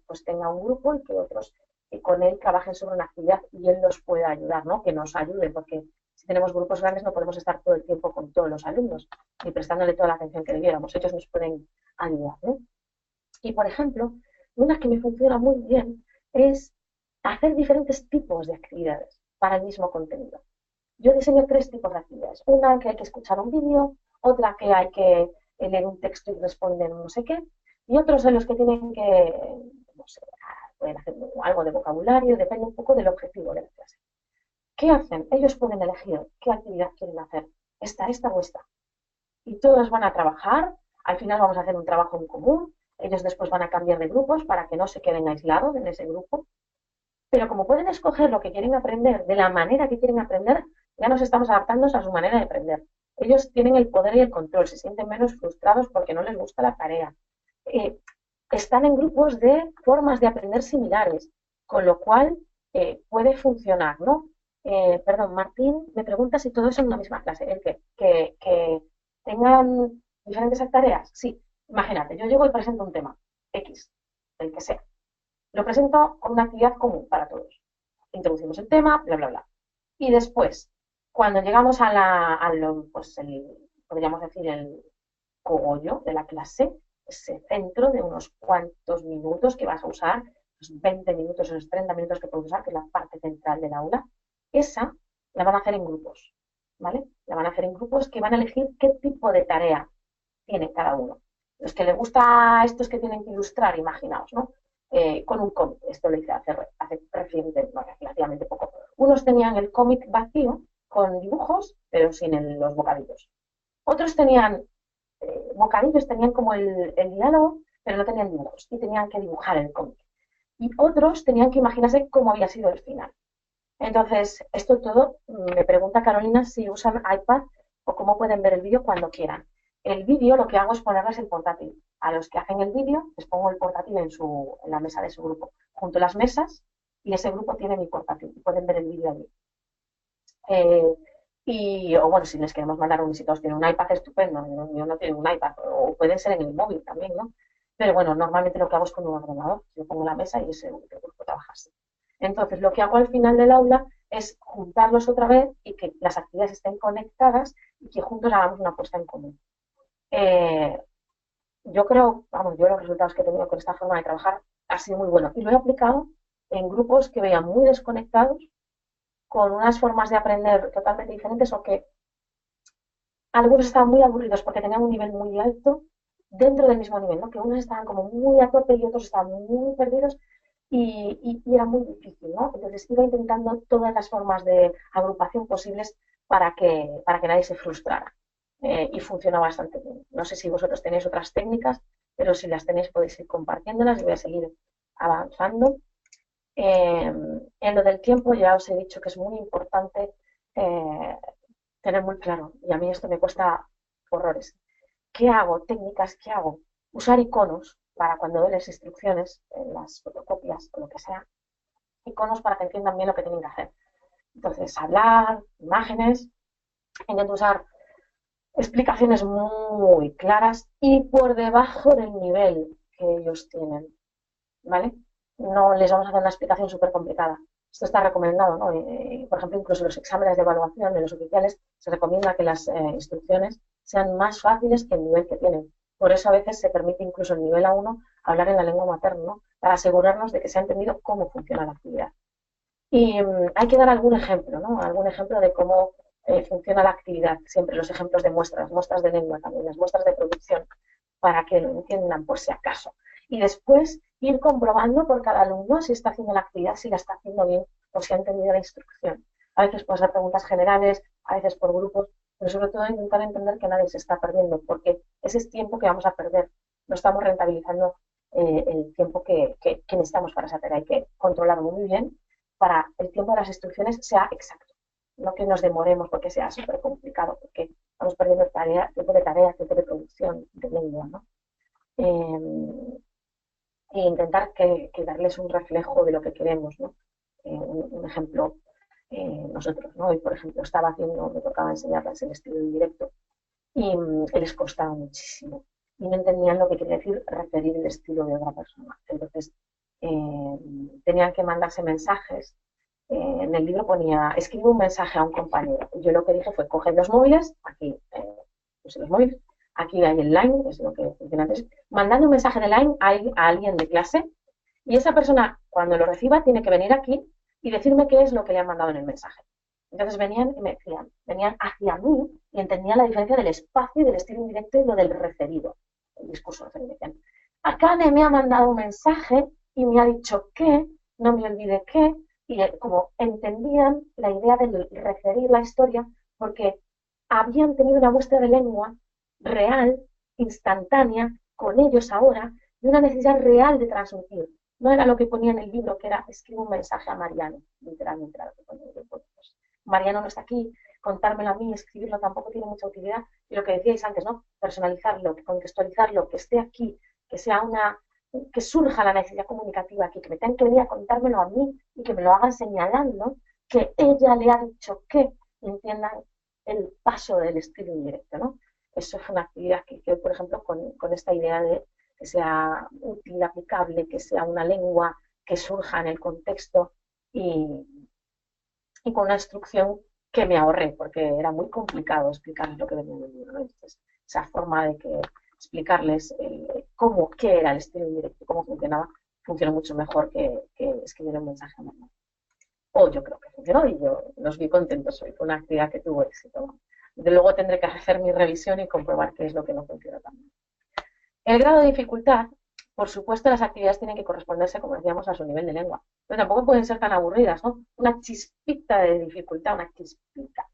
pues tenga un grupo y que otros con él trabajen sobre una actividad y él los pueda ayudar, ¿no? Que nos ayude, porque si tenemos grupos grandes no podemos estar todo el tiempo con todos los alumnos ni prestándole toda la atención que debiéramos. Ellos nos pueden ayudar, ¿no? Y, por ejemplo, una que me funciona muy bien es hacer diferentes tipos de actividades para el mismo contenido. Yo diseño tres tipos de actividades. Una que hay que escuchar un vídeo, otra que hay que leer un texto y responder no sé qué, y otros en los que tienen que, no sé, pueden hacer algo de vocabulario, depende un poco del objetivo de la clase. ¿Qué hacen? Ellos pueden elegir qué actividad quieren hacer, esta o esta. Y todos van a trabajar, al final vamos a hacer un trabajo en común, ellos después van a cambiar de grupos para que no se queden aislados en ese grupo, pero como pueden escoger lo que quieren aprender de la manera que quieren aprender, ya nos estamos adaptando a su manera de aprender. Ellos tienen el poder y el control, se sienten menos frustrados porque no les gusta la tarea. Eh, Están en grupos de formas de aprender similares, con lo cual puede funcionar, ¿no? Perdón, Martín me pregunta si todo eso en una misma clase. ¿El que tengan diferentes tareas? Sí, imagínate, yo llego y presento un tema, X, el que sea. Lo presento con una actividad común para todos. Introducimos el tema, bla, bla, bla. Y después, cuando llegamos pues podríamos decir, el cogollo de la clase, ese centro de unos cuantos minutos que vas a usar, los 20 minutos, los 30 minutos que puedes usar, que es la parte central del aula, esa la van a hacer en grupos, ¿vale? La van a hacer en grupos que van a elegir qué tipo de tarea tiene cada uno. Los que les gusta estos que tienen que ilustrar, imaginaos, ¿no? Con un cómic, esto lo hice hace relativamente poco. Unos tenían el cómic vacío, con dibujos, pero sin los bocadillos. Otros tenían bocadillos, tenían como el diálogo, pero no tenían dibujos y tenían que dibujar el cómic. Y otros tenían que imaginarse cómo había sido el final. Entonces, esto todo, me pregunta Carolina si usan iPad o cómo pueden ver el vídeo cuando quieran. El vídeo lo que hago es ponerles el portátil. A los que hacen el vídeo les pongo el portátil en la mesa de su grupo, junto a las mesas, y ese grupo tiene mi portátil y pueden ver el vídeo allí. Eh, o bueno, si les queremos mandar un visito, tienen un iPad estupendo, yo no tienen un iPad, o pueden ser en el móvil también, ¿no? Pero bueno, normalmente lo que hago es con un ordenador, yo pongo la mesa y ese grupo trabaja así. Entonces, lo que hago al final del aula es juntarlos otra vez y que las actividades estén conectadas y que juntos hagamos una puesta en común. Eh, yo creo, vamos, yo los resultados que he tenido con esta forma de trabajar ha sido muy bueno y lo he aplicado en grupos que veían muy desconectados, con unas formas de aprender totalmente diferentes o que algunos estaban muy aburridos porque tenían un nivel muy alto dentro del mismo nivel, ¿no? Que unos estaban como muy a tope y otros estaban muy perdidos y era muy difícil, ¿no? Entonces iba intentando todas las formas de agrupación posibles para que nadie se frustrara. Y funciona bastante bien. No sé si vosotros tenéis otras técnicas, pero si las tenéis podéis ir compartiéndolas y voy a seguir avanzando. En lo del tiempo ya os he dicho que es muy importante eh, tener muy claro, y a mí esto me cuesta horrores. ¿Qué hago? Técnicas, ¿qué hago? Usar iconos para cuando doy las instrucciones, las fotocopias o lo que sea, iconos para que entiendan bien lo que tienen que hacer. Entonces, hablar, imágenes, intento usar explicaciones muy claras y por debajo del nivel que ellos tienen, ¿vale? No les vamos a hacer una explicación súper complicada. Esto está recomendado, ¿no? Por ejemplo, incluso en los exámenes de evaluación de los oficiales se recomienda que las instrucciones sean más fáciles que el nivel que tienen. Por eso a veces se permite incluso el nivel A1 hablar en la lengua materna, ¿no? Para asegurarnos de que se ha entendido cómo funciona la actividad. Y hay que dar algún ejemplo, ¿no? Algún ejemplo de cómo funciona la actividad. Siempre los ejemplos de muestras de lengua también, las muestras de producción, para que lo entiendan por si acaso. Y después ir comprobando por cada alumno si está haciendo la actividad, si la está haciendo bien o si ha entendido la instrucción. A veces puede ser preguntas generales, a veces por grupos, pero sobre todo intentar entender que nadie se está perdiendo, porque ese es tiempo que vamos a perder. No estamos rentabilizando el tiempo que necesitamos para esa tarea. Hay que controlarlo muy bien para el tiempo de las instrucciones sea exacto. No que nos demoremos porque sea súper complicado, porque estamos perdiendo tarea, tiempo de producción, de lengua, ¿no? E intentar que darles un reflejo de lo que queremos, ¿no? Un ejemplo, nosotros, ¿no? Hoy, por ejemplo, me tocaba enseñarles el estilo en directo y les costaba muchísimo. y no entendían lo que quería decir referir el estilo de otra persona. Entonces, tenían que mandarse mensajes. En el libro ponía, escribe un mensaje a un compañero. Yo lo que dije fue, coge los móviles, aquí puse los móviles, aquí hay el line, es lo que funciona antes, mandando un mensaje de line a alguien de clase, y esa persona, cuando lo reciba, tiene que venir aquí y decirme qué es lo que le han mandado en el mensaje. Entonces venían y me decían, venían hacia mí y entendían la diferencia del espacio y del estilo indirecto y lo del referido, el discurso referido. Acá me ha mandado un mensaje y me ha dicho que, no me olvide qué, y como entendían la idea de referir la historia porque habían tenido una muestra de lengua real, instantánea, con ellos ahora, y una necesidad real de transmitir. No era lo que ponía en el libro, que era escribe un mensaje a Mariano, literalmente era lo que ponía en el libro. Pues, Mariano no está aquí, contármelo a mí, escribirlo tampoco tiene mucha utilidad. Y lo que decíais antes, ¿no? Personalizarlo, contextualizarlo, que esté aquí, que sea una, que surja la necesidad comunicativa aquí, que me tengan que venir a contármelo a mí y que me lo hagan señalando que ella le ha dicho que entiendan el paso del estilo indirecto, ¿no? Eso es una actividad que hice, por ejemplo, con esta idea de que sea útil, aplicable, que sea una lengua que surja en el contexto y, y con una instrucción que me ahorré, porque era muy complicado explicarles lo que venía en el libro, ¿no? Entonces, esa forma de que explicarles cómo, qué era el estilo indirecto, cómo funcionaba, funcionó mucho mejor que escribir un mensaje normal. O yo creo que funcionó y yo los vi contentos hoy. Fue una actividad que tuvo éxito. De luego tendré que hacer mi revisión y comprobar qué es lo que no funciona tan bien. El grado de dificultad, por supuesto, las actividades tienen que corresponderse, como decíamos, a su nivel de lengua. Pero tampoco pueden ser tan aburridas, ¿no? Una chispita de dificultad, una chispita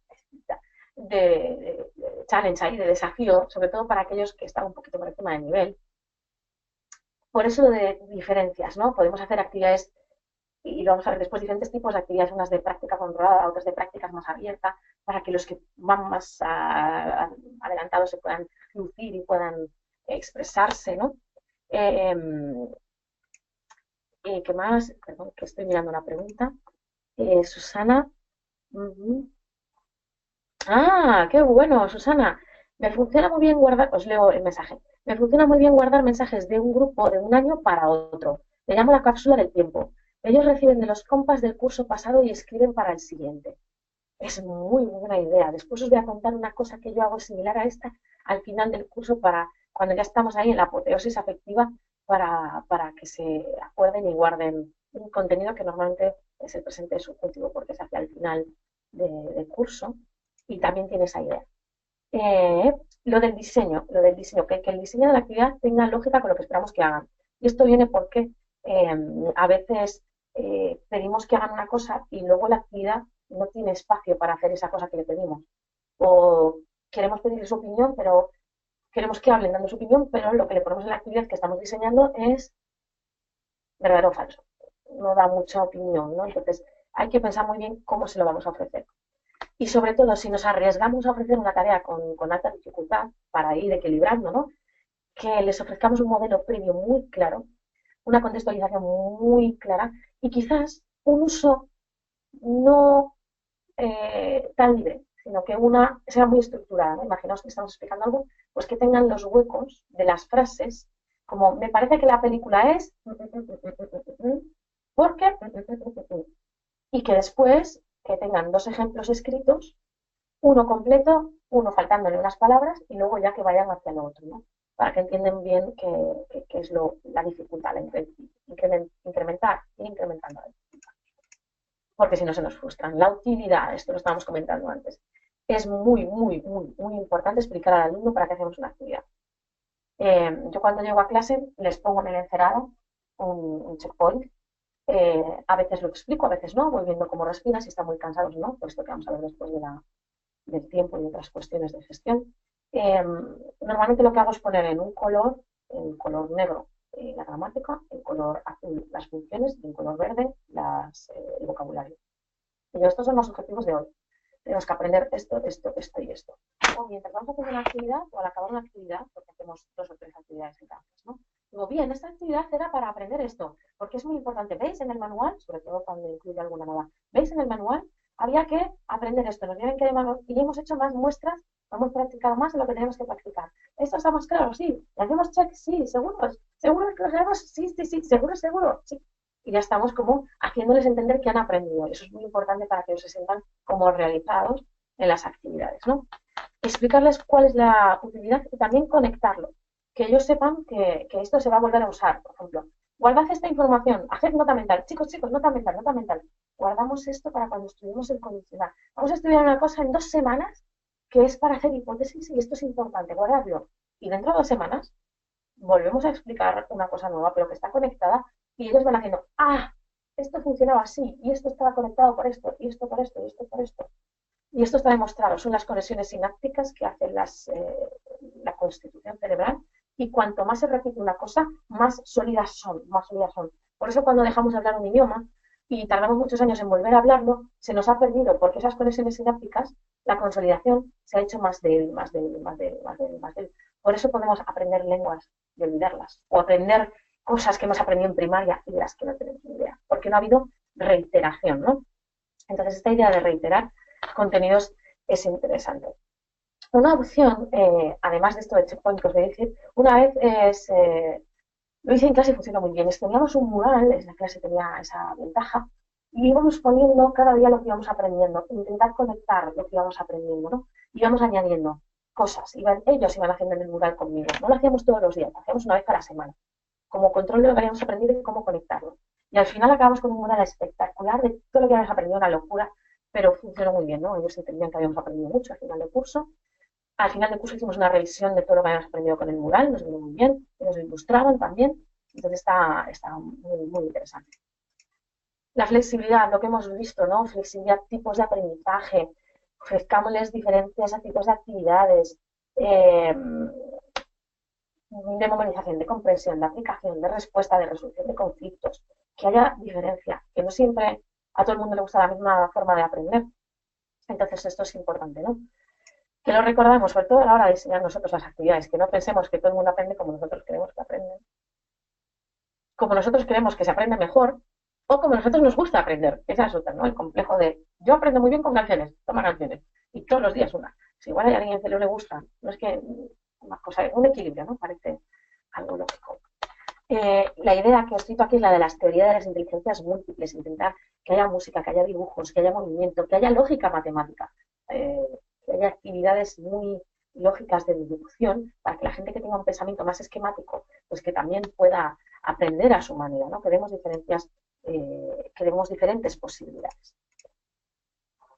de challenge ahí, de desafío, sobre todo para aquellos que están un poquito por encima del nivel. Por eso de diferencias, ¿no? Podemos hacer actividades y vamos a ver después diferentes tipos de actividades, unas de práctica controlada, otras de prácticas más abiertas, para que los que van más adelantados se puedan lucir y puedan expresarse, ¿no? Eh, ¿Qué más? Perdón, que estoy mirando una pregunta. Susana. Qué bueno, Susana. Me funciona muy bien guardar, os leo el mensaje. Me funciona muy bien guardar mensajes de un grupo de un año para otro. Le llamo la cápsula del tiempo. Ellos reciben de los compas del curso pasado y escriben para el siguiente. Es muy buena idea. Después os voy a contar una cosa que yo hago similar a esta al final del curso para cuando ya estamos ahí en la apoteosis afectiva para que se acuerden y guarden un contenido que normalmente es el presente subjuntivo porque es hacia el final del curso y también tiene esa idea. Eh, lo del diseño, que el diseño de la actividad tenga lógica con lo que esperamos que hagan. Y esto viene porque a veces pedimos que hagan una cosa y luego la actividad no tiene espacio para hacer esa cosa que le pedimos. O queremos pedirle su opinión, pero queremos que hablen dando su opinión, pero lo que le ponemos en la actividad que estamos diseñando es verdadero o falso. No da mucha opinión, ¿no? Entonces hay que pensar muy bien cómo se lo vamos a ofrecer. Y sobre todo, si nos arriesgamos a ofrecer una tarea con alta dificultad para ir equilibrando, ¿no? Que les ofrezcamos un modelo previo muy claro, una contextualización muy clara y quizás un uso no tan libre, sino que una sea muy estructurada, ¿no? Imaginaos que estamos explicando algo, pues que tengan los huecos de las frases, como me parece que la película es porque y que después que tengan dos ejemplos escritos, uno completo, uno faltándole unas palabras y luego ya que vayan hacia lo otro, ¿no? Para que entiendan bien qué es la dificultad, incrementar, ir incrementando la dificultad. Porque si no se nos frustran. La utilidad, esto lo estábamos comentando antes, es muy importante explicar al alumno para qué hacemos una actividad. Yo cuando llego a clase les pongo en el encerado un checkpoint. A veces lo explico, a veces no, voy viendo cómo respiran, si están muy cansados o no, por esto que vamos a ver después del tiempo y otras cuestiones de gestión. Normalmente lo que hago es poner en color negro la gramática, en color azul las funciones y en color verde el vocabulario. Y estos son los objetivos de hoy. Tenemos que aprender esto y esto. O mientras vamos a hacer una actividad o al acabar una actividad, porque hacemos 2 o 3 actividades en clase, ¿no? Digo, bien, esta actividad era para aprender esto, porque es muy importante. ¿Veis en el manual? Sobre todo cuando incluye alguna nueva. ¿Veis en el manual? Había que aprender esto. Nos vienen que y hemos hecho más muestras Hemos practicado más de lo que tenemos que practicar. ¿Esto está más claro? Sí. ¿Le hacemos check? Sí. ¿Seguros? ¿Seguros que lo sabemos? Sí, sí, sí. ¿Seguro, seguro? Sí. Y ya estamos como haciéndoles entender que han aprendido. Eso es muy importante para que ellos se sientan como realizados en las actividades, ¿no? Explicarles cuál es la utilidad y también conectarlo. Que ellos sepan que esto se va a volver a usar. Por ejemplo, guardad esta información, haced nota mental. Chicos, chicos, nota mental, nota mental. Guardamos esto para cuando estudiemos el condicional. Vamos a estudiar una cosa en 2 semanas que es para hacer hipótesis y esto es importante, guardadlo. Y dentro de 2 semanas volvemos a explicar una cosa nueva, pero que está conectada y ellos van haciendo, ah, esto funcionaba así y esto estaba conectado por esto y esto por esto y esto por esto. Y esto está demostrado, son las conexiones sinápticas que hacen la constitución cerebral y cuanto más se repite una cosa, más sólidas son, más sólidas son. Por eso cuando dejamos de hablar un idioma y tardamos muchos años en volver a hablarlo, se nos ha perdido, porque esas conexiones sinápticas, la consolidación se ha hecho más débil, más débil, más débil, más débil, más débil. Por eso podemos aprender lenguas y olvidarlas, o aprender cosas que hemos aprendido en primaria y de las que no tenemos ni idea, porque no ha habido reiteración, ¿no? Entonces, esta idea de reiterar contenidos es interesante. Una opción, además de esto de checkpoint que os voy a decir, una vez lo hice en clase y funcionó muy bien. Teníamos un mural, en la clase tenía esa ventaja, y íbamos poniendo cada día lo que íbamos aprendiendo, intentar conectar lo que íbamos aprendiendo, ¿no? Íbamos añadiendo cosas, ellos iban haciendo en el mural conmigo, no lo hacíamos todos los días, lo hacíamos una vez a la semana, como control de lo que habíamos aprendido y cómo conectarlo. Y al final acabamos con un mural espectacular de todo lo que habíamos aprendido, una locura, pero funcionó muy bien, ¿no? Ellos entendían que habíamos aprendido mucho al final del curso. Al final del curso hicimos una revisión de todo lo que habíamos aprendido con el mural, nos vino muy bien, nos lo ilustraban también, entonces está muy, muy interesante. La flexibilidad, lo que hemos visto, ¿no? Flexibilidad, tipos de aprendizaje, ofrezcámosles diferentes tipos de actividades, de memorización, de comprensión, de aplicación, de respuesta, de resolución de conflictos, que haya diferencia, que no siempre a todo el mundo le gusta la misma forma de aprender. Entonces esto es importante, ¿no? Que lo recordamos, sobre todo a la hora de diseñar nosotros las actividades, que no pensemos que todo el mundo aprende como nosotros creemos que aprenden, como nosotros creemos que se aprende mejor, o como nosotros nos gusta aprender. Esa es otra, ¿no? El complejo de yo aprendo muy bien con canciones, toma canciones, y todos los días una. Si igual hay alguien que no le gusta, no es que una cosa, un equilibrio, ¿no? Parece algo lógico. La idea que os cito aquí es la de las teorías de las inteligencias múltiples, intentar que haya música, que haya dibujos, que haya movimiento, que haya lógica matemática, que haya actividades muy lógicas de deducción para que la gente que tenga un pensamiento más esquemático, pues que también pueda aprender a su manera, ¿no? Que demos diferentes posibilidades.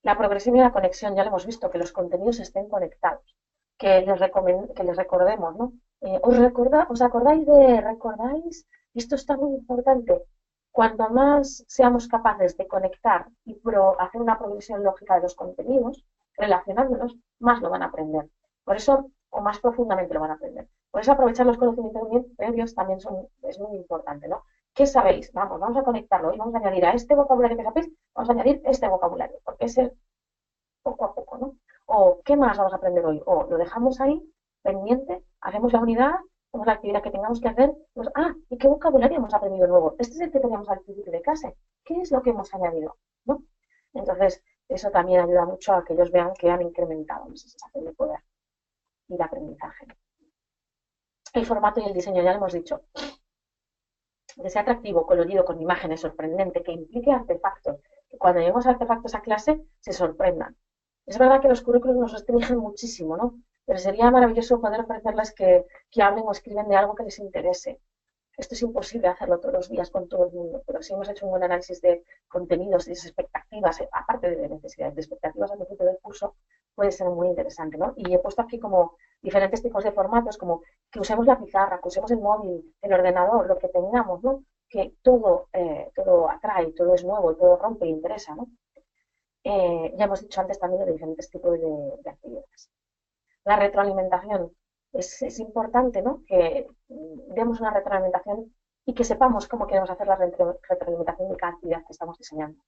La progresión y la conexión, ya lo hemos visto, que los contenidos estén conectados, que les recordemos, ¿no? ¿Os recordáis? Esto está muy importante. Cuanto más seamos capaces de conectar y hacer una progresión lógica de los contenidos, relacionándolos, más lo van a aprender. Por eso, o más profundamente lo van a aprender. Por eso aprovechar los conocimientos previos también es muy importante, ¿no? ¿Qué sabéis? Vamos a conectarlo y vamos a añadir a este vocabulario que sabéis, vamos a añadir este vocabulario, porque es poco a poco, ¿no? O ¿qué más vamos a aprender hoy? O lo dejamos ahí, pendiente, hacemos la unidad, hacemos la actividad que tengamos que hacer, pues, ¿y qué vocabulario hemos aprendido nuevo? Este es el que teníamos al principio de clase. ¿Qué es lo que hemos añadido? ¿No? Entonces, eso también ayuda mucho a que ellos vean que han incrementado esa sensación de poder y de aprendizaje. El formato y el diseño, ya lo hemos dicho, que sea atractivo, colorido, con imágenes, sorprendente, que implique artefactos, que cuando lleguemos a artefactos a clase se sorprendan. Es verdad que los currículos nos restringen muchísimo, ¿no? Pero sería maravilloso poder ofrecerles que hablen o escriben de algo que les interese. Esto es imposible hacerlo todos los días con todo el mundo, pero si hemos hecho un buen análisis de contenidos y de expectativas, aparte de necesidades, de expectativas al principio del curso, puede ser muy interesante, ¿no? Y he puesto aquí como diferentes tipos de formatos, como que usemos la pizarra, que usemos el móvil, el ordenador, lo que tengamos, ¿no? Que todo atrae, todo es nuevo, todo rompe e interesa, ¿no? Ya hemos dicho antes también de diferentes tipos de actividades. La retroalimentación es importante, ¿no? Que demos una retroalimentación y que sepamos cómo queremos hacer la retroalimentación de cada actividad que estamos diseñando.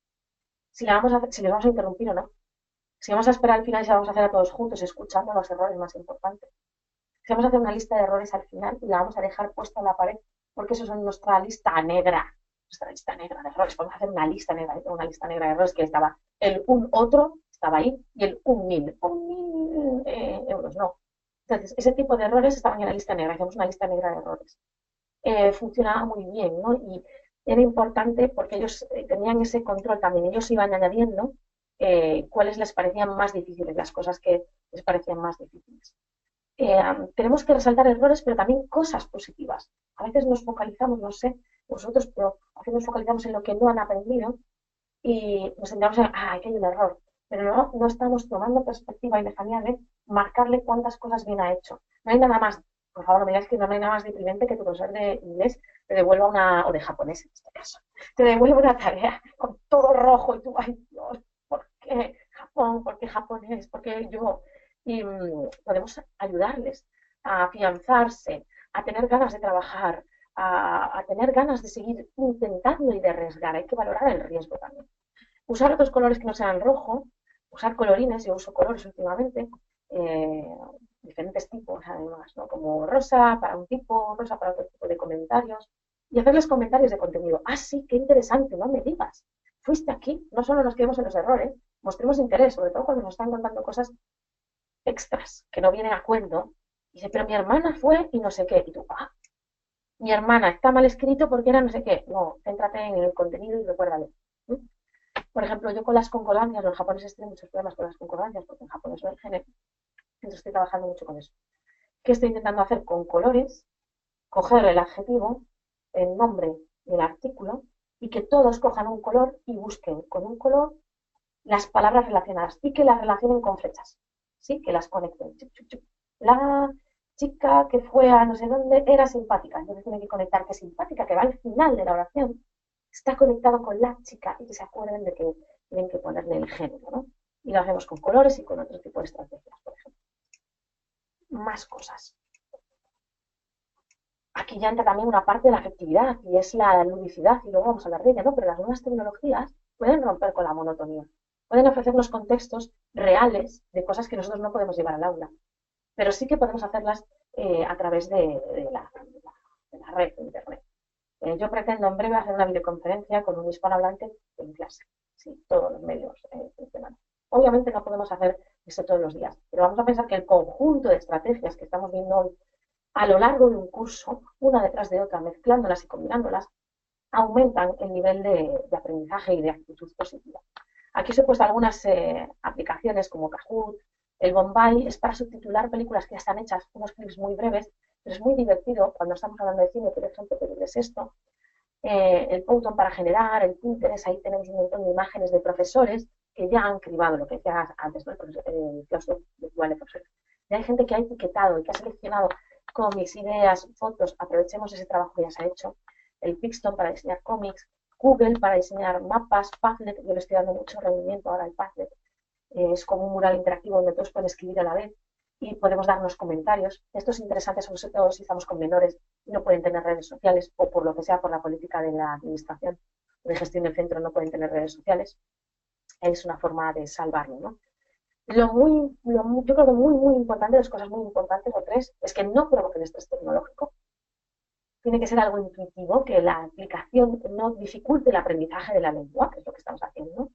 Si les vamos a interrumpir o no. Si vamos a esperar al final y si la vamos a hacer a todos juntos, escuchando los errores más importantes. Si vamos a hacer una lista de errores al final y la vamos a dejar puesta en la pared, porque eso es nuestra lista negra. Nuestra lista negra de errores. Podemos hacer una lista negra. Una lista negra de errores que estaba un otro estaba ahí, y el 1.000 euros, no. Entonces, ese tipo de errores estaban en la lista negra, hacemos una lista negra de errores. Funcionaba muy bien, ¿no? Y era importante porque ellos tenían ese control también, ellos iban añadiendo cuáles les parecían más difíciles, las cosas que les parecían más difíciles. Tenemos que resaltar errores, pero también cosas positivas. A veces nos focalizamos, no sé, vosotros, pero a veces nos focalizamos en lo que no han aprendido y nos centramos en, aquí hay un error, pero no estamos tomando perspectiva y dejaría de marcarle cuántas cosas bien ha hecho. No hay nada más, por favor, no me digas que no hay nada más deprimente que tu profesor de inglés te devuelva una, o de japonés en este caso, te devuelva una tarea con todo rojo y tú, ay Dios, ¿por qué Japón? ¿Por qué japonés? ¿Por qué yo? Y podemos ayudarles a afianzarse, a tener ganas de trabajar, a tener ganas de seguir intentando y de arriesgar. Hay que valorar el riesgo también. Usar otros colores que no sean rojo, usar colorines, yo uso colores últimamente, eh, diferentes tipos además, ¿no? Como rosa para un tipo, rosa para otro tipo de comentarios, y hacerles comentarios de contenido. Ah, sí, qué interesante, no me digas. Fuiste aquí, no solo nos quedemos en los errores, mostremos interés, sobre todo cuando nos están contando cosas extras que no vienen a cuento. Y dice, pero mi hermana fue y no sé qué. Y tú, mi hermana está mal escrito porque era no sé qué. No, céntrate en el contenido y recuérdalo. ¿Mm? Por ejemplo, yo con las concordancias, los japoneses tienen muchos problemas con las concordancias porque en japonés no hay género, entonces estoy trabajando mucho con eso. ¿Qué estoy intentando hacer? Con colores, coger el adjetivo, el nombre del artículo y que todos cojan un color y busquen con un color las palabras relacionadas y que las relacionen con flechas, ¿sí? Que las conecten. La chica que fue a no sé dónde era simpática, entonces tiene que conectar que simpática, que va al final de la oración, está conectado con la chica y que se acuerden de que tienen que ponerle el género, ¿no? Y lo hacemos con colores y con otro tipo de estrategias, por ejemplo. Más cosas. Aquí ya entra también una parte de la afectividad y es la ludicidad, y luego vamos a hablar de ella, ¿no? Pero las nuevas tecnologías pueden romper con la monotonía, pueden ofrecernos contextos reales de cosas que nosotros no podemos llevar al aula, pero sí que podemos hacerlas a través de la red de Internet. Yo pretendo en breve hacer una videoconferencia con un hispanohablante en clase. Sí, todos los medios funcionan. Obviamente no podemos hacer eso todos los días, pero vamos a pensar que el conjunto de estrategias que estamos viendo hoy a lo largo de un curso, una detrás de otra, mezclándolas y combinándolas, aumentan el nivel de aprendizaje y de actitud positiva. Aquí os he puesto algunas aplicaciones como Kahoot, el Bombay es para subtitular películas que ya están hechas, unos clips muy breves, pero es muy divertido cuando estamos hablando de cine, por ejemplo, pedirles esto. El Python para generar, el Pinterest, ahí tenemos un montón de imágenes de profesores que ya han cribado lo que decía antes, ¿no? El claustro virtual de profesores. Y hay gente que ha etiquetado y que ha seleccionado cómics, ideas, fotos, aprovechemos ese trabajo que ya se ha hecho. El Pixton para diseñar cómics, Google para diseñar mapas, Padlet, yo le estoy dando mucho rendimiento ahora al Padlet, es como un mural interactivo donde todos pueden escribir a la vez y podemos darnos comentarios. Esto es interesante, sobre todo si estamos con menores y no pueden tener redes sociales o por lo que sea, por la política de la administración o de gestión del centro no pueden tener redes sociales. Es una forma de salvarlo, ¿no? Yo creo que muy importante, dos cosas muy importantes o tres, es que no provoquen estrés tecnológico. Tiene que ser algo intuitivo, que la aplicación no dificulte el aprendizaje de la lengua, que es lo que estamos haciendo.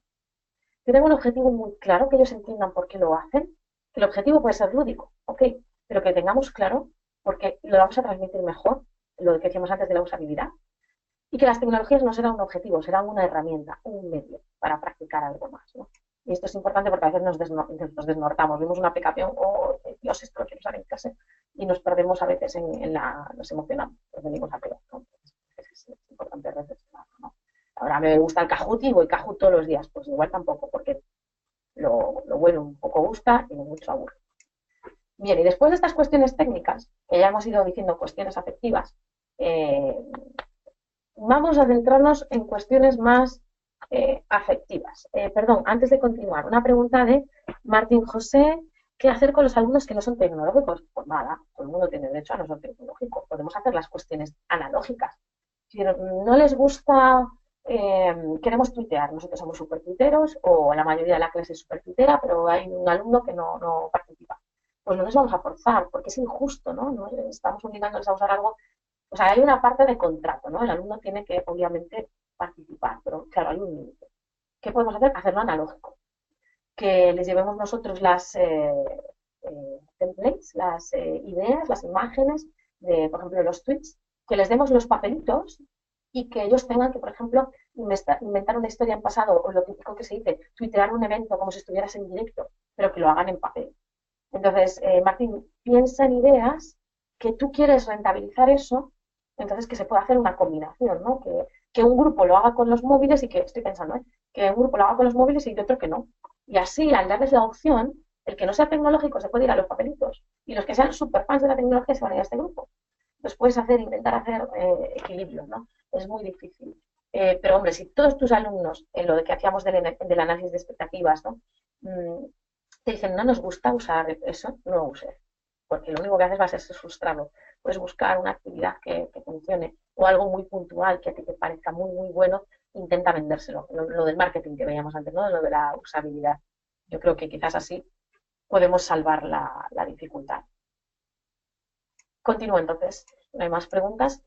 Que tenga un objetivo muy claro, que ellos entiendan por qué lo hacen. Que el objetivo puede ser lúdico, ok, pero que tengamos claro porque lo vamos a transmitir mejor, lo que decíamos antes de la usabilidad, y que las tecnologías no serán un objetivo, serán una herramienta, un medio para practicar algo más, ¿no? Y esto es importante porque a veces nos desnortamos, vemos una aplicación, oh, Dios, esto lo quiero usar en clase, y nos perdemos a veces nos emocionamos, nos venimos a peor, ¿no? Es importante reflexionar, ¿no? Ahora me gusta el Kahoot y voy Kahoot todos los días, pues igual tampoco, porque lo bueno un poco gusta y mucho aburre. Bien, y después de estas cuestiones técnicas, que ya hemos ido diciendo cuestiones afectivas, eh, vamos a centrarnos en cuestiones más afectivas. Perdón, antes de continuar, una pregunta de Martín José. ¿Qué hacer con los alumnos que no son tecnológicos? Pues nada, todo el mundo tiene derecho a no ser tecnológico. Podemos hacer las cuestiones analógicas. Si no les gusta, queremos tuitear, nosotros somos súper tuiteros o la mayoría de la clase es súper tuitera, pero hay un alumno que no participa. Pues no les vamos a forzar, porque es injusto, ¿no? No estamos obligándoles a usar algo. O sea, hay una parte de contrato, ¿no? El alumno tiene que, obviamente, participar, pero claro, hay un límite. ¿Qué podemos hacer? Hacerlo analógico. que les llevemos nosotros las templates, las ideas, las imágenes de, por ejemplo, los tweets, que les demos los papelitos y que ellos tengan que, por ejemplo, inventar una historia en pasado o lo típico que se dice, tuitear un evento como si estuvieras en directo, pero que lo hagan en papel. Entonces, Martín, piensa en ideas que tú quieres rentabilizar eso, entonces que se pueda hacer una combinación, ¿no? Que un grupo lo haga con los móviles y que, estoy pensando, que un grupo lo haga con los móviles y otro que no. Y así, al darles la opción, el que no sea tecnológico se puede ir a los papelitos y los que sean super fans de la tecnología se van a ir a este grupo. Entonces puedes intentar hacer equilibrio, ¿no? Es muy difícil. Pero hombre, si todos tus alumnos, en lo que hacíamos del análisis de expectativas, ¿no? Te dicen, no nos gusta usar eso, no lo uses, porque lo único que haces va a ser frustrado. Puedes buscar una actividad que funcione o algo muy puntual que a ti te parezca muy, muy bueno, intenta vendérselo. Lo del marketing que veíamos antes, ¿no? Lo de la usabilidad. Yo creo que quizás así podemos salvar la dificultad. Continúo entonces, no hay más preguntas.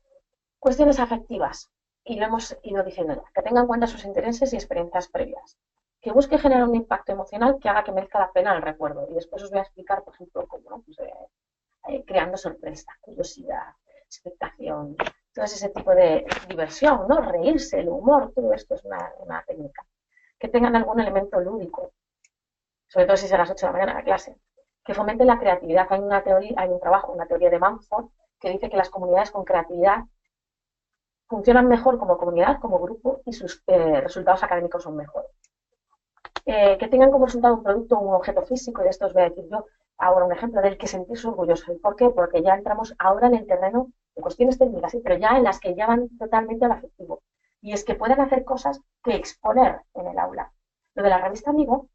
Cuestiones afectivas, y lo hemos ido diciendo ya, que tenga en cuenta sus intereses y experiencias previas, que busque generar un impacto emocional que haga que merezca la pena el recuerdo. Y después os voy a explicar, por ejemplo, cómo, ¿no? Pues, creando sorpresa, curiosidad, expectación, todo ese tipo de diversión, ¿no? Reírse, el humor, todo esto es una técnica. Que tengan algún elemento lúdico, sobre todo si es a las 8 de la mañana la clase, que fomente la creatividad. Hay una teoría, hay un trabajo, una teoría de Manford, que dice que las comunidades con creatividad funcionan mejor como comunidad, como grupo, y sus resultados académicos son mejores. Que tengan como resultado un producto o un objeto físico, y de esto os voy a decir yo ahora un ejemplo del que sentirse orgulloso. ¿Y por qué? Porque ya entramos ahora en el terreno de cuestiones técnicas, ¿sí? Pero ya en las que ya van totalmente al afectivo. Y es que puedan hacer cosas que exponer en el aula. Lo de la revista Amigo,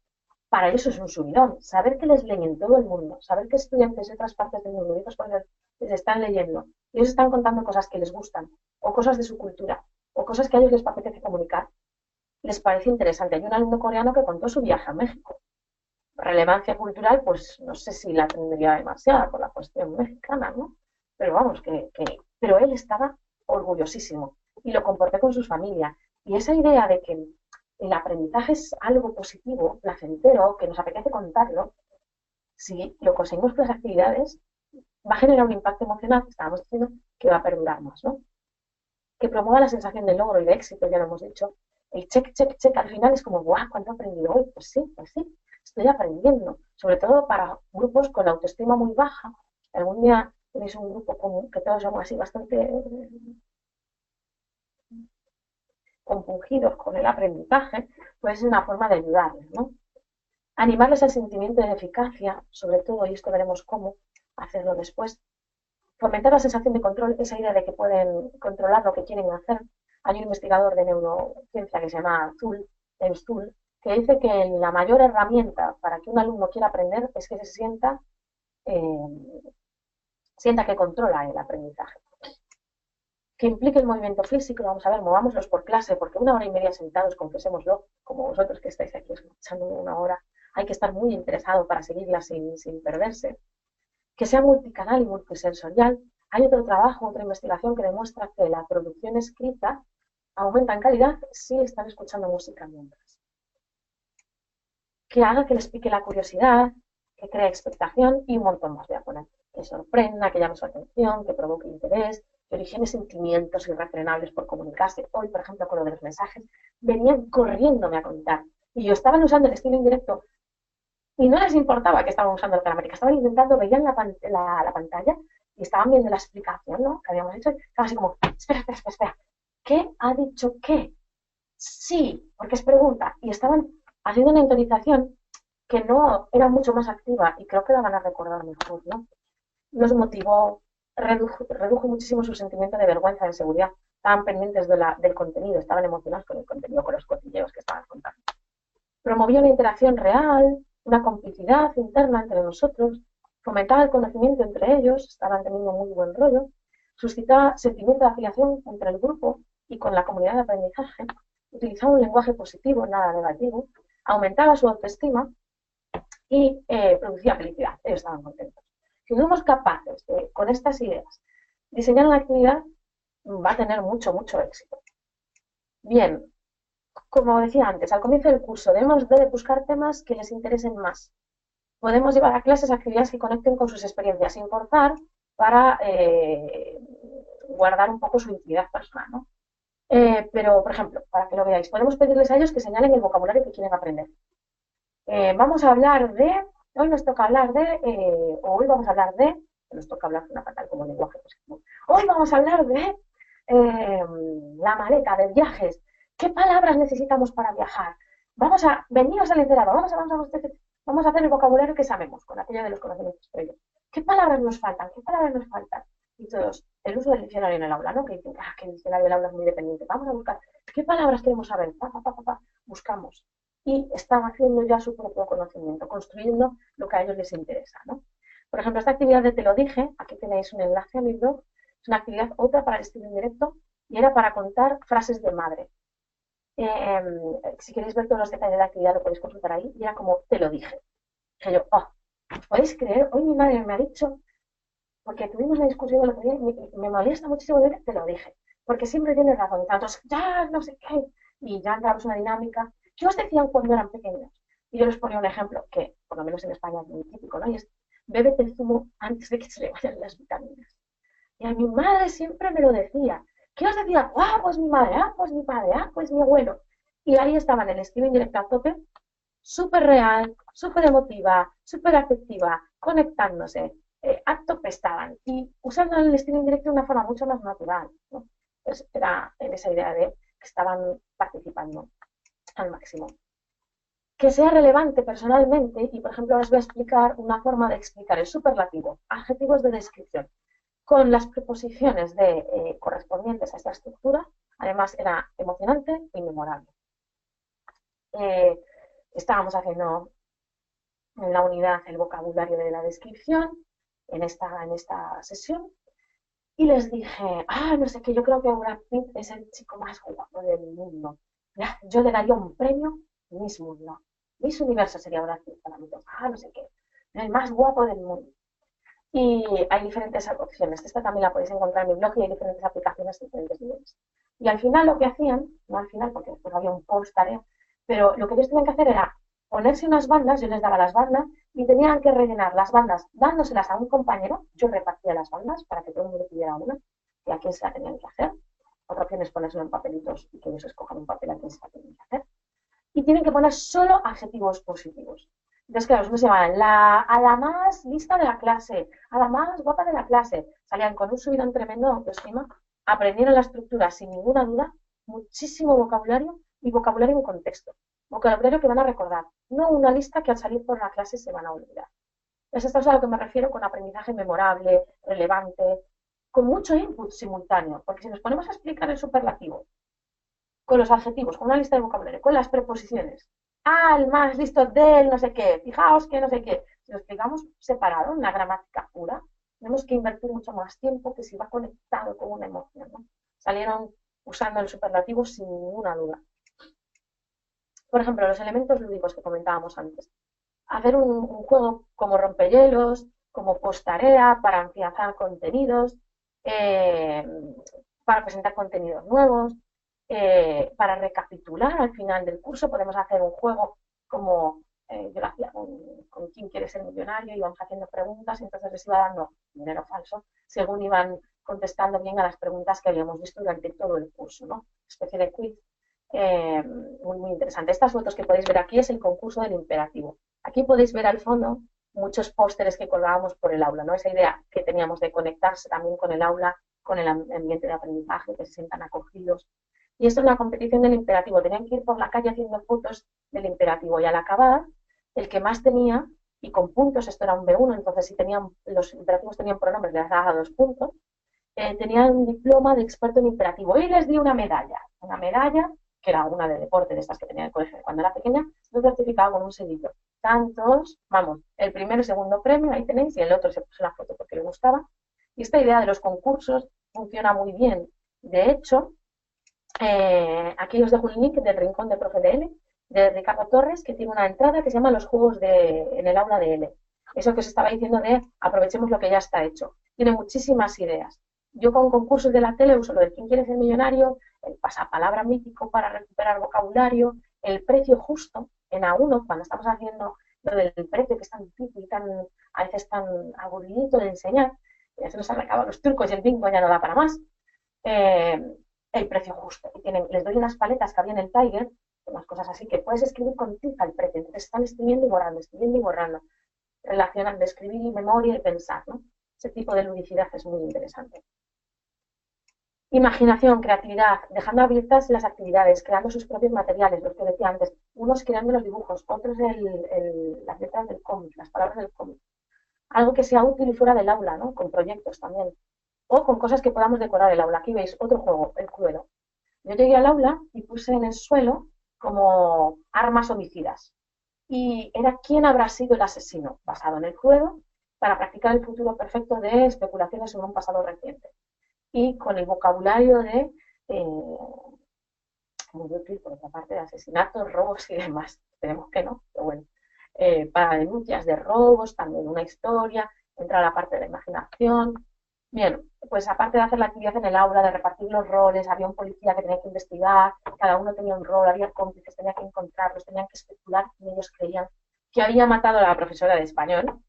para ellos es un subidón. Saber que les leen en todo el mundo, saber que estudiantes de otras partes del mundo y otras cosas les están leyendo, y ellos están contando cosas que les gustan, o cosas de su cultura, o cosas que a ellos les apetece comunicar, les parece interesante. Hay un alumno coreano que contó su viaje a México. Relevancia cultural, pues no sé si la tendría demasiada por la cuestión mexicana, ¿no? Pero vamos, pero él estaba orgullosísimo y lo compartió con sus familias. Y esa idea de que el aprendizaje es algo positivo, placentero, que nos apetece contarlo, si lo conseguimos con las actividades, va a generar un impacto emocional, que estábamos diciendo, que va a perdurar más, ¿no? Que promueva la sensación de logro y de éxito, ya lo hemos dicho. El check, check, check al final es como, ¡guau! ¿Cuánto he aprendido hoy? Pues sí, estoy aprendiendo. Sobre todo para grupos con la autoestima muy baja. Algún día tenéis un grupo común, que todos somos así bastante compungidos con el aprendizaje, pues es una forma de ayudarles, ¿no? Animarles al sentimiento de eficacia, sobre todo, y esto veremos cómo hacerlo después. Fomentar la sensación de control, esa idea de que pueden controlar lo que quieren hacer. Hay un investigador de neurociencia que se llama Zull, que dice que la mayor herramienta para que un alumno quiera aprender es que se sienta que controla el aprendizaje. Que implique el movimiento físico, vamos a ver, movámoslos por clase, porque 1 hora y media sentados, confesémoslo, como vosotros que estáis aquí escuchando 1 hora, hay que estar muy interesado para seguirla sin perderse. Que sea multicanal y multisensorial. Hay otro trabajo, otra investigación que demuestra que la producción escrita aumenta en calidad si están escuchando música mientras. Que haga que les pique la curiosidad, que cree expectación y un montón más voy a poner. Que sorprenda, que llame su atención, que provoque interés, que origine sentimientos irrefrenables por comunicarse. Hoy, por ejemplo, con lo de los mensajes, venían corriéndome a contar. Y yo estaban usando el estilo indirecto y no les importaba que estaban usando el gramática, estaban intentando, veían la pantalla y estaban viendo la explicación, ¿no? Que habíamos hecho, estaban así como, espera, ¿qué ha dicho qué? Sí, porque es pregunta, y estaban haciendo una interiorización que no era mucho más activa y creo que la van a recordar mejor, ¿no? Los motivó, redujo muchísimo su sentimiento de vergüenza, de inseguridad, estaban pendientes del contenido, estaban emocionados con el contenido, con los cotilleos que estaban contando. Promovió una interacción real, una complicidad interna entre nosotros, fomentaba el conocimiento entre ellos, estaban teniendo muy buen rollo, suscitaba sentimiento de afiliación entre el grupo y con la comunidad de aprendizaje, utilizaba un lenguaje positivo, nada negativo, aumentaba su autoestima y producía felicidad. Ellos estaban contentos. Si somos capaces de, con estas ideas, diseñar una actividad, va a tener mucho, mucho éxito. Bien, Como decía antes, al comienzo del curso debemos de buscar temas que les interesen más. Podemos llevar a clases actividades que conecten con sus experiencias sin forzar para guardar un poco su intimidad personal, ¿no? Pero, por ejemplo, para que lo veáis, podemos pedirles a ellos que señalen el vocabulario que quieren aprender. Vamos a hablar de, hoy nos toca hablar de, o hoy vamos a hablar de, nos toca hablar de una fatal como lenguaje, pues, ¿no? Hoy vamos a hablar de la maleta, de viajes. ¿Qué palabras necesitamos para viajar? Vamos a, veniros al encerado, vamos a hacer el vocabulario que sabemos, con aquello de los conocimientos previos. ¿Qué palabras nos faltan? ¿Qué palabras nos faltan? Y todos, el uso del diccionario en el aula, ¿no? Que dicen, que el diccionario del aula es muy dependiente. Vamos a buscar, ¿qué palabras queremos saber? Buscamos y están haciendo ya su propio conocimiento, construyendo lo que a ellos les interesa, ¿no? Por ejemplo, esta actividad de Te lo dije, aquí tenéis un enlace a mi blog, es una actividad otra para el estilo indirecto y era para contar frases de madre. Si queréis ver todos los detalles de la actividad lo podéis consultar ahí y era como Te lo dije. Que yo, oh, ¿podéis creer? Hoy mi madre me ha dicho, porque tuvimos una discusión el otro día y me molesta muchísimo decir Te lo dije, porque siempre tienes razón, y tantos, ya, no sé qué, y ya entramos en una dinámica. ¿Qué os decían cuando eran pequeños? Y yo les ponía un ejemplo que, por lo menos en España, es muy típico, ¿no? Y es, bébete el zumo antes de que se le vayan las vitaminas. Y a mi madre siempre me lo decía. ¿Qué os decía? Ah, pues mi madre, ah, pues mi padre, ah, pues mi abuelo. Y ahí estaban en el estilo indirecto a tope, súper real, súper emotiva, súper afectiva, conectándose, a tope estaban. Y usando el estilo indirecto de una forma mucho más natural, ¿no? Pues era en esa idea de que estaban participando al máximo. Que sea relevante personalmente, y por ejemplo os voy a explicar una forma de explicar el superlativo, adjetivos de descripción, con las preposiciones correspondientes a esta estructura. Además era emocionante y memorable. Estábamos haciendo en la unidad el vocabulario de la descripción en esta sesión y les dije, no sé qué, yo creo que Brad Pitt es el chico más guapo del mundo. Yo le daría un premio Miss Mundo. Miss Universo sería Brad Pitt para mí. No sé qué, el más guapo del mundo. Y hay diferentes opciones. Esta también la podéis encontrar en mi blog y hay diferentes aplicaciones de diferentes niveles. Y al final lo que hacían, no al final porque después había un post tarea, pero lo que ellos tenían que hacer era ponerse unas bandas, yo les daba las bandas y tenían que rellenar las bandas dándoselas a un compañero, yo repartía las bandas para que todo el mundo tuviera una y a quién se la tenían que hacer. Otra opción es ponérselo en papelitos y que ellos escojan un papel a quién se la tienen que hacer. Y tienen que poner solo adjetivos positivos. Entonces, claro, ¿cómo se llaman? A la más lista de la clase, a la más guapa de la clase. Salían con un subidón tremendo de autoestima, aprendieron la estructura sin ninguna duda, muchísimo vocabulario y vocabulario en contexto. Vocabulario que van a recordar, no una lista que al salir por la clase se van a olvidar. Entonces, esto es a lo que me refiero con aprendizaje memorable, relevante, con mucho input simultáneo, porque si nos ponemos a explicar el superlativo con los adjetivos, con una lista de vocabulario, con las preposiciones. El más listo del no sé qué, fijaos que no sé qué. Si lo explicamos separado, en la gramática pura, tenemos que invertir mucho más tiempo que si va conectado con una emoción, ¿no? Salieron usando el superlativo sin ninguna duda. Por ejemplo, los elementos lúdicos que comentábamos antes. Hacer un juego como rompehielos, como post-tarea, para afianzar contenidos, eh, para presentar contenidos nuevos, para recapitular al final del curso. Podemos hacer un juego como yo lo hacía con quién quiere ser millonario, íbamos haciendo preguntas y entonces les iba dando dinero falso según iban contestando bien a las preguntas que habíamos visto durante todo el curso, ¿no? Una especie de quiz muy interesante. Estas fotos que podéis ver aquí es el concurso del imperativo. Aquí podéis ver al fondo muchos pósteres que colgábamos por el aula, ¿no? Esa idea que teníamos de conectarse también con el aula, con el ambiente de aprendizaje, que se sientan acogidos. Y esto es una competición del imperativo. Tenían que ir por la calle haciendo fotos del imperativo y al acabar, el que más tenía, y con puntos, esto era un B1, entonces si tenían, los imperativos tenían pronombres, les daba 2 puntos, tenían un diploma de experto en imperativo y les di una medalla que era una de deporte, de estas que tenía en el colegio cuando era pequeña, un certificado con un sellito. Tantos, vamos, el primero y segundo premio, ahí tenéis, y el otro se puso la foto porque le gustaba. Y esta idea de los concursos funciona muy bien. De hecho, aquí os dejo un link del rincón de Profe de L, de Ricardo Torres, que tiene una entrada que se llama Los juegos en el aula de L. Eso que os estaba diciendo de aprovechemos lo que ya está hecho. Tiene muchísimas ideas. Yo con concursos de la tele uso lo de quién quiere ser millonario, el pasapalabra mítico para recuperar vocabulario, el precio justo en A1, cuando estamos haciendo lo del precio que es tan difícil y tan, a veces tan aburridito de enseñar, ya se nos han acabado los trucos y el bingo ya no da para más, eh, el precio justo. Y les doy unas paletas que había en el Tiger, unas cosas así, que puedes escribir con tiza el precio, entonces están escribiendo y borrando, relacionando escribir y memoria y pensar, ¿no? Ese tipo de ludicidad es muy interesante. Imaginación, creatividad, dejando abiertas las actividades, creando sus propios materiales, los que decía antes, unos creando los dibujos, otros las letras del cómic, las palabras del cómic. Algo que sea útil y fuera del aula, ¿no? Con proyectos también. O con cosas que podamos decorar el aula. Aquí veis otro juego, el Cluedo. Yo llegué al aula y puse en el suelo como armas homicidas. Y era quién habrá sido el asesino, basado en el Cluedo, para practicar el futuro perfecto de especulaciones sobre un pasado reciente. Y con el vocabulario de, muy útil por otra parte, de asesinatos, robos y demás. Esperemos que no, pero bueno. Para denuncias de robos, también una historia, entra la parte de la imaginación. Bien, pues aparte de hacer la actividad en el aula, de repartir los roles, había un policía que tenía que investigar, cada uno tenía un rol, había cómplices, tenía que encontrarlos, tenían que especular y ellos creían que había matado a la profesora de español.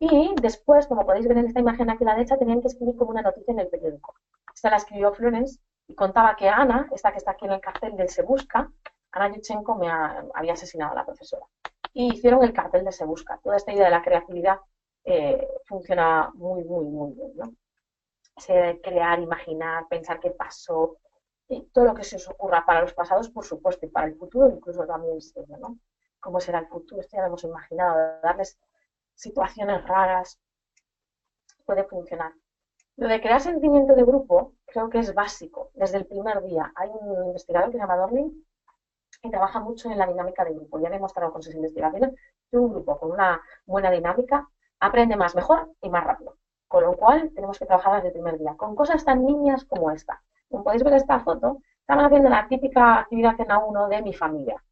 Y después, como podéis ver en esta imagen aquí a la derecha, tenían que escribir como una noticia en el periódico. Esta la escribió Florence y contaba que Ana, esta que está aquí en el cartel de Se Busca, Ana Yutchenko había asesinado a la profesora. Y hicieron el cartel de Se Busca. Toda esta idea de la creatividad funciona muy, muy, muy bien, ¿no? Ese de crear, imaginar, pensar qué pasó, y todo lo que se os ocurra para los pasados, por supuesto, y para el futuro incluso también sirve, ¿no? ¿Cómo será el futuro? Esto ya lo hemos imaginado, darles situaciones raras, puede funcionar. Lo de crear sentimiento de grupo creo que es básico desde el primer día. Hay un investigador que se llama Dorling y trabaja mucho en la dinámica de grupo. Ya ha demostrado con sus investigaciones que un grupo con una buena dinámica aprende más, mejor y más rápido. Con lo cual tenemos que trabajar desde el primer día, con cosas tan niñas como esta. Como podéis ver esta foto, estaban haciendo la típica actividad en A1 de mi familia.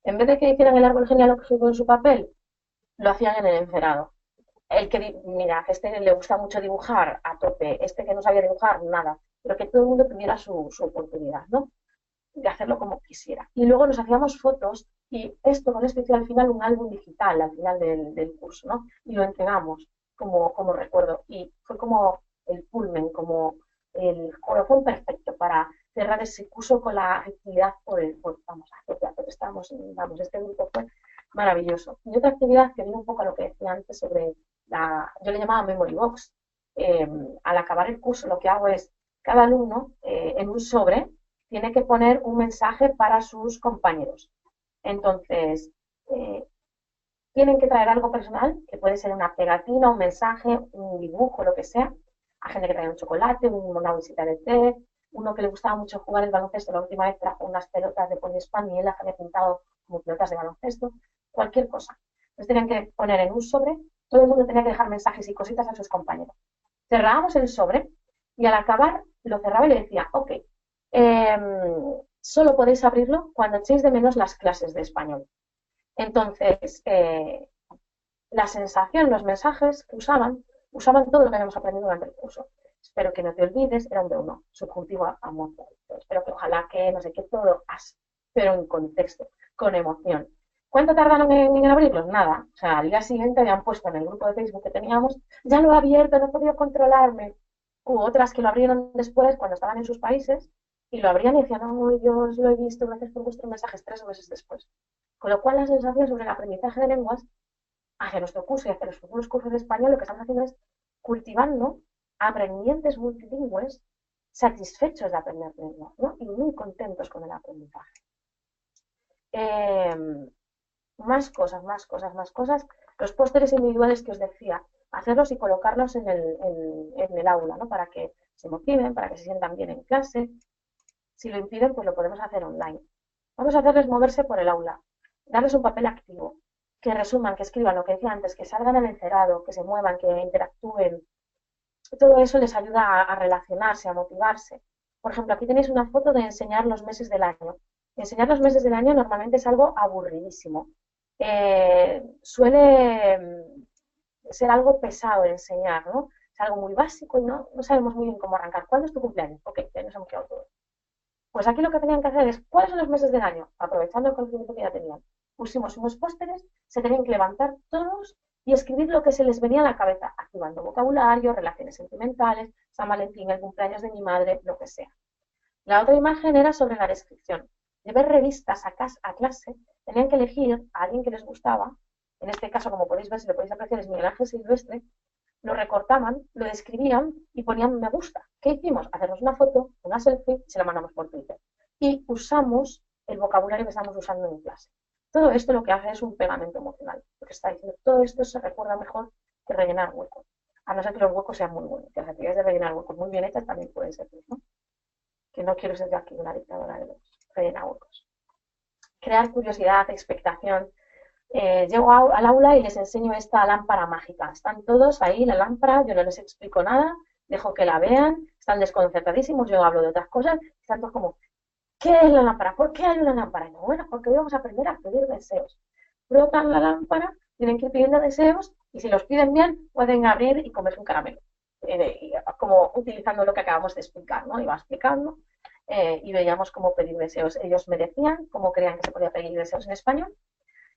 En vez de que hicieran el árbol genealógico en su papel, lo hacían en el encerado. El que, mira, que este le gusta mucho dibujar a tope, este que no sabía dibujar, nada, pero que todo el mundo tuviera su oportunidad, ¿no? De hacerlo como quisiera. Y luego nos hacíamos fotos y con esto hice al final un álbum digital, al final del curso, ¿no? Y lo entregamos como recuerdo. Y fue como el culmen, como el colofón perfecto para cerrar ese curso con la actividad vamos, vamos, este grupo fue maravilloso. Y otra actividad que viene un poco a lo que decía antes sobre yo le llamaba Memory Box. Al acabar el curso lo que hago es, cada alumno en un sobre tiene que poner un mensaje para sus compañeros. Entonces, eh, tienen que traer algo personal, que puede ser una pegatina, un mensaje, un dibujo, lo que sea. Hay gente que trae un chocolate, una bolsita de té, uno que le gustaba mucho jugar el baloncesto, la última vez trajo unas pelotas de poliespan y él las había pintado como pelotas de baloncesto, cualquier cosa. Entonces tenían que poner en un sobre, todo el mundo tenía que dejar mensajes y cositas a sus compañeros. Cerrábamos el sobre y al acabar lo cerraba y le decía, ok, solo podéis abrirlo cuando echéis de menos las clases de español. Entonces, la sensación, los mensajes que usaban todo lo que habíamos aprendido durante el curso. Espero que no te olvides, era un de uno, subjuntivo a amor. Espero que ojalá que no sé qué, todo así, pero en contexto, con emoción. ¿Cuánto tardaron en abrirlos? Nada. O sea, al día siguiente habían puesto en el grupo de Facebook que teníamos, ya lo he abierto, no he podido controlarme. Hubo otras que lo abrieron después, cuando estaban en sus países, y lo abrían y decían, no, yo os lo he visto, gracias por vuestros mensajes 3 meses después. Con lo cual, la sensación sobre el aprendizaje de lenguas hacia nuestro curso y hacia los futuros cursos de español, lo que estamos haciendo es cultivando aprendientes multilingües satisfechos de aprender lenguas, ¿no? Y muy contentos con el aprendizaje. Eh, más cosas, más cosas, más cosas. Los pósteres individuales que os decía, hacerlos y colocarlos en el aula, ¿no? Para que se motiven, para que se sientan bien en clase. Si lo impiden, pues lo podemos hacer online. Vamos a hacerles moverse por el aula, darles un papel activo, que resuman, que escriban lo que decía antes, que salgan al encerado, que se muevan, que interactúen. Todo eso les ayuda a relacionarse, a motivarse. Por ejemplo, aquí tenéis una foto de enseñar los meses del año. Enseñar los meses del año normalmente es algo aburridísimo. Suele ser algo pesado de enseñar, ¿no? Es algo muy básico y no sabemos muy bien cómo arrancar. ¿Cuándo es tu cumpleaños? Ok, ya nos hemos quedado todos. Pues aquí lo que tenían que hacer es, ¿cuáles son los meses del año? Aprovechando el conocimiento que ya tenían. Pusimos unos pósteres, se tenían que levantar todos y escribir lo que se les venía a la cabeza, activando vocabulario, relaciones sentimentales, San Valentín, el cumpleaños de mi madre, lo que sea. La otra imagen era sobre la descripción. De ver revistas a clase, tenían que elegir a alguien que les gustaba. En este caso, como podéis ver, si lo podéis apreciar, es Miguel Ángel Silvestre. Lo recortaban, lo describían y ponían me gusta. ¿Qué hicimos? Hacernos una foto, una selfie y se la mandamos por Twitter. Y usamos el vocabulario que estamos usando en clase. Todo esto lo que hace es un pegamento emocional. Lo que está diciendo, todo esto se recuerda mejor que rellenar huecos. A no ser que los huecos sean muy buenos. Que las actividades de rellenar huecos muy bien hechas también pueden ser, ¿no? Que no quiero ser yo aquí una dictadora de los rellenar huecos. Crear curiosidad, expectación. Llego al aula y les enseño esta lámpara mágica. Están todos ahí, la lámpara, yo no les explico nada, dejo que la vean, están desconcertadísimos, yo hablo de otras cosas, están todos como, ¿qué es la lámpara? ¿Por qué hay una lámpara? No, bueno, porque hoy vamos a aprender a pedir deseos. Frotan la lámpara, tienen que ir pidiendo deseos y si los piden bien, pueden abrir y comerse un caramelo. Como utilizando lo que acabamos de explicar, ¿no? Iba explicando y veíamos cómo pedir deseos. Ellos me decían cómo creían que se podía pedir deseos en español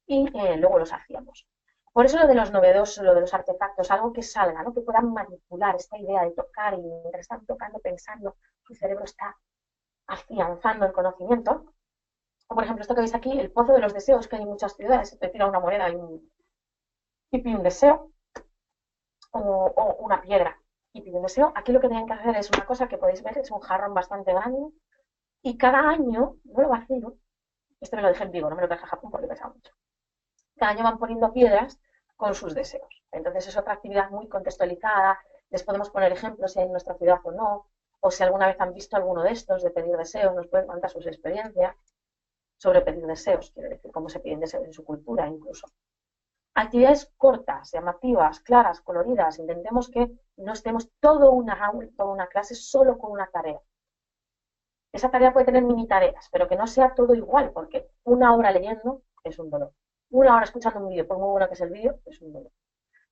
y luego los hacíamos. Por eso lo de los novedosos, lo de los artefactos, algo que salga, ¿no? Que puedan manipular esta idea de tocar y mientras están tocando, pensando, su cerebro está afianzando el conocimiento. O por ejemplo, esto que veis aquí, el pozo de los deseos, que hay en muchas ciudades, te tira una moneda y pide un deseo, o una piedra y pide un deseo. Aquí lo que tienen que hacer es una cosa que podéis ver, es un jarrón bastante grande, y cada año, no lo vacío, este me lo dejé en Vigo, no me lo traje a Japón porque pesaba mucho. Cada año van poniendo piedras con sus deseos. Entonces es otra actividad muy contextualizada, les podemos poner ejemplos si hay en nuestra ciudad o no, o si alguna vez han visto alguno de estos de pedir deseos, nos pueden contar sus experiencias sobre pedir deseos, quiere decir cómo se piden deseos en su cultura incluso. Actividades cortas, llamativas, claras, coloridas, intentemos que no estemos toda una clase solo con una tarea. Esa tarea puede tener mini tareas, pero que no sea todo igual, porque una hora leyendo es un dolor. Una hora escuchando un vídeo, por muy bueno que es el vídeo, es un dolor.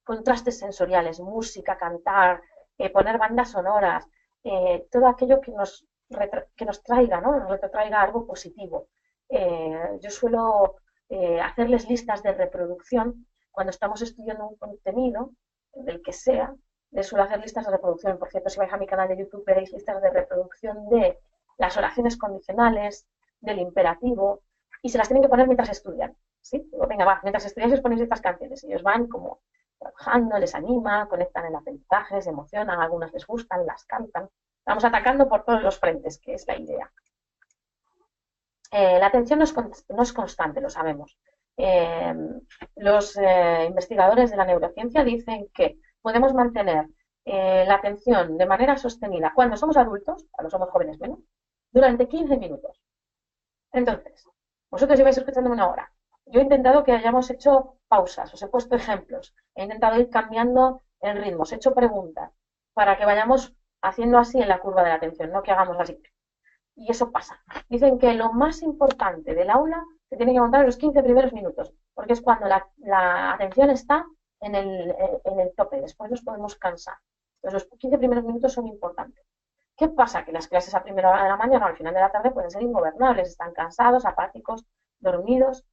Contrastes sensoriales, música, cantar, poner bandas sonoras, todo aquello que nos traiga, ¿no? Nos retrotraiga algo positivo. Yo suelo hacerles listas de reproducción cuando estamos estudiando un contenido, del que sea, les suelo hacer listas de reproducción. Por cierto, si vais a mi canal de YouTube veréis listas de reproducción de las oraciones condicionales, del imperativo, y se las tienen que poner mientras estudian. ¿Sí? Digo, venga, va, mientras estudiáis os ponéis estas canciones y ellos van como trabajando, les anima, conectan el aprendizaje, se emocionan, algunas les gustan, las cantan. Vamos atacando por todos los frentes, que es la idea. La atención no es constante, lo sabemos. Los investigadores de la neurociencia dicen que podemos mantener la atención de manera sostenida cuando somos adultos, cuando somos jóvenes menos, durante 15 minutos. Entonces, vosotros lleváis escuchando una hora. Yo he intentado que hayamos hecho pausas, os he puesto ejemplos, he intentado ir cambiando el ritmo, os he hecho preguntas para que vayamos haciendo así en la curva de la atención, no que hagamos así. Y eso pasa. Dicen que lo más importante del aula se tiene que montar en los 15 primeros minutos, porque es cuando la atención está en el tope, después nos podemos cansar. Entonces los 15 primeros minutos son importantes. ¿Qué pasa? Que las clases a primera hora de la mañana o al final de la tarde pueden ser ingobernables, están cansados, apáticos, dormidos.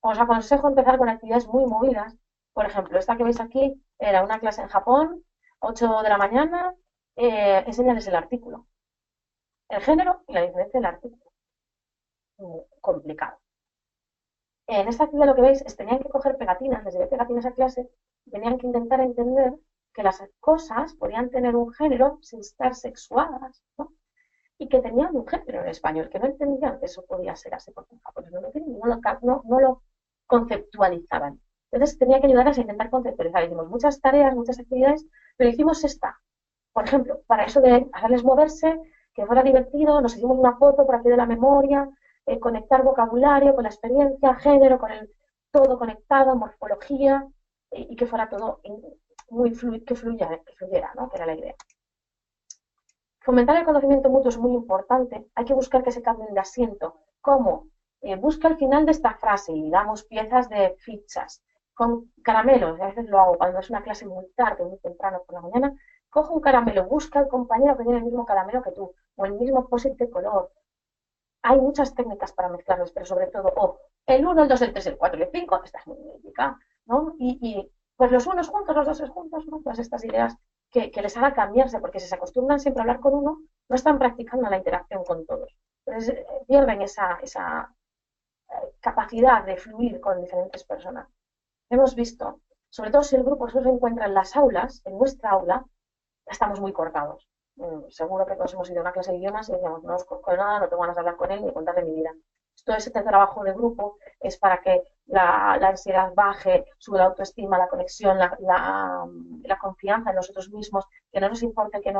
Os aconsejo empezar con actividades muy movidas. Por ejemplo, esta que veis aquí era una clase en Japón, 8 de la mañana, enseñarles el artículo, el género y la diferencia del artículo. Muy complicado. En esta actividad lo que veis es tenían que coger pegatinas, les llevé pegatinas a clase, tenían que intentar entender que las cosas podían tener un género sin estar sexuadas, ¿no? Y que tenían un género en español, que no entendían que eso podía ser así, porque en japonés no lo conceptualizaban. Entonces tenía que ayudarles a intentar conceptualizar. Hicimos muchas tareas, muchas actividades, pero hicimos esta. Por ejemplo, para eso de hacerles moverse, que fuera divertido, nos hicimos una foto por aquí de la memoria, conectar vocabulario con la experiencia, género, con el todo conectado, morfología, y que fuera todo muy que fluyera, ¿no? Que era la idea. Fomentar el conocimiento mutuo es muy importante. Hay que buscar que se cambien de asiento. ¿Cómo? Busca el final de esta frase y damos piezas de fichas. Con caramelos, a veces lo hago cuando es una clase muy tarde, muy temprano por la mañana, coge un caramelo, busca al compañero que tiene el mismo caramelo que tú, o el mismo post-it de color. hay muchas técnicas para mezclarlos, pero sobre todo, el uno, el 2, el 3, el 4 y el 5, esta es muy mítica, ¿no? Pues los unos juntos, los dos juntos, ¿no? Todas estas ideas que les haga cambiarse, porque si se acostumbran siempre a hablar con uno, no están practicando la interacción con todos. Entonces pierden esa capacidad de fluir con diferentes personas. Hemos visto, sobre todo si el grupo solo se encuentra en las aulas, en nuestra aula, estamos muy cortados. Seguro que todos hemos ido a una clase de idiomas y decíamos, no os conozco nada, no tengo ganas de hablar con él ni contarle mi vida. Todo ese trabajo de grupo es para que la ansiedad baje, sube la autoestima, la conexión, la confianza en nosotros mismos, que no nos importe que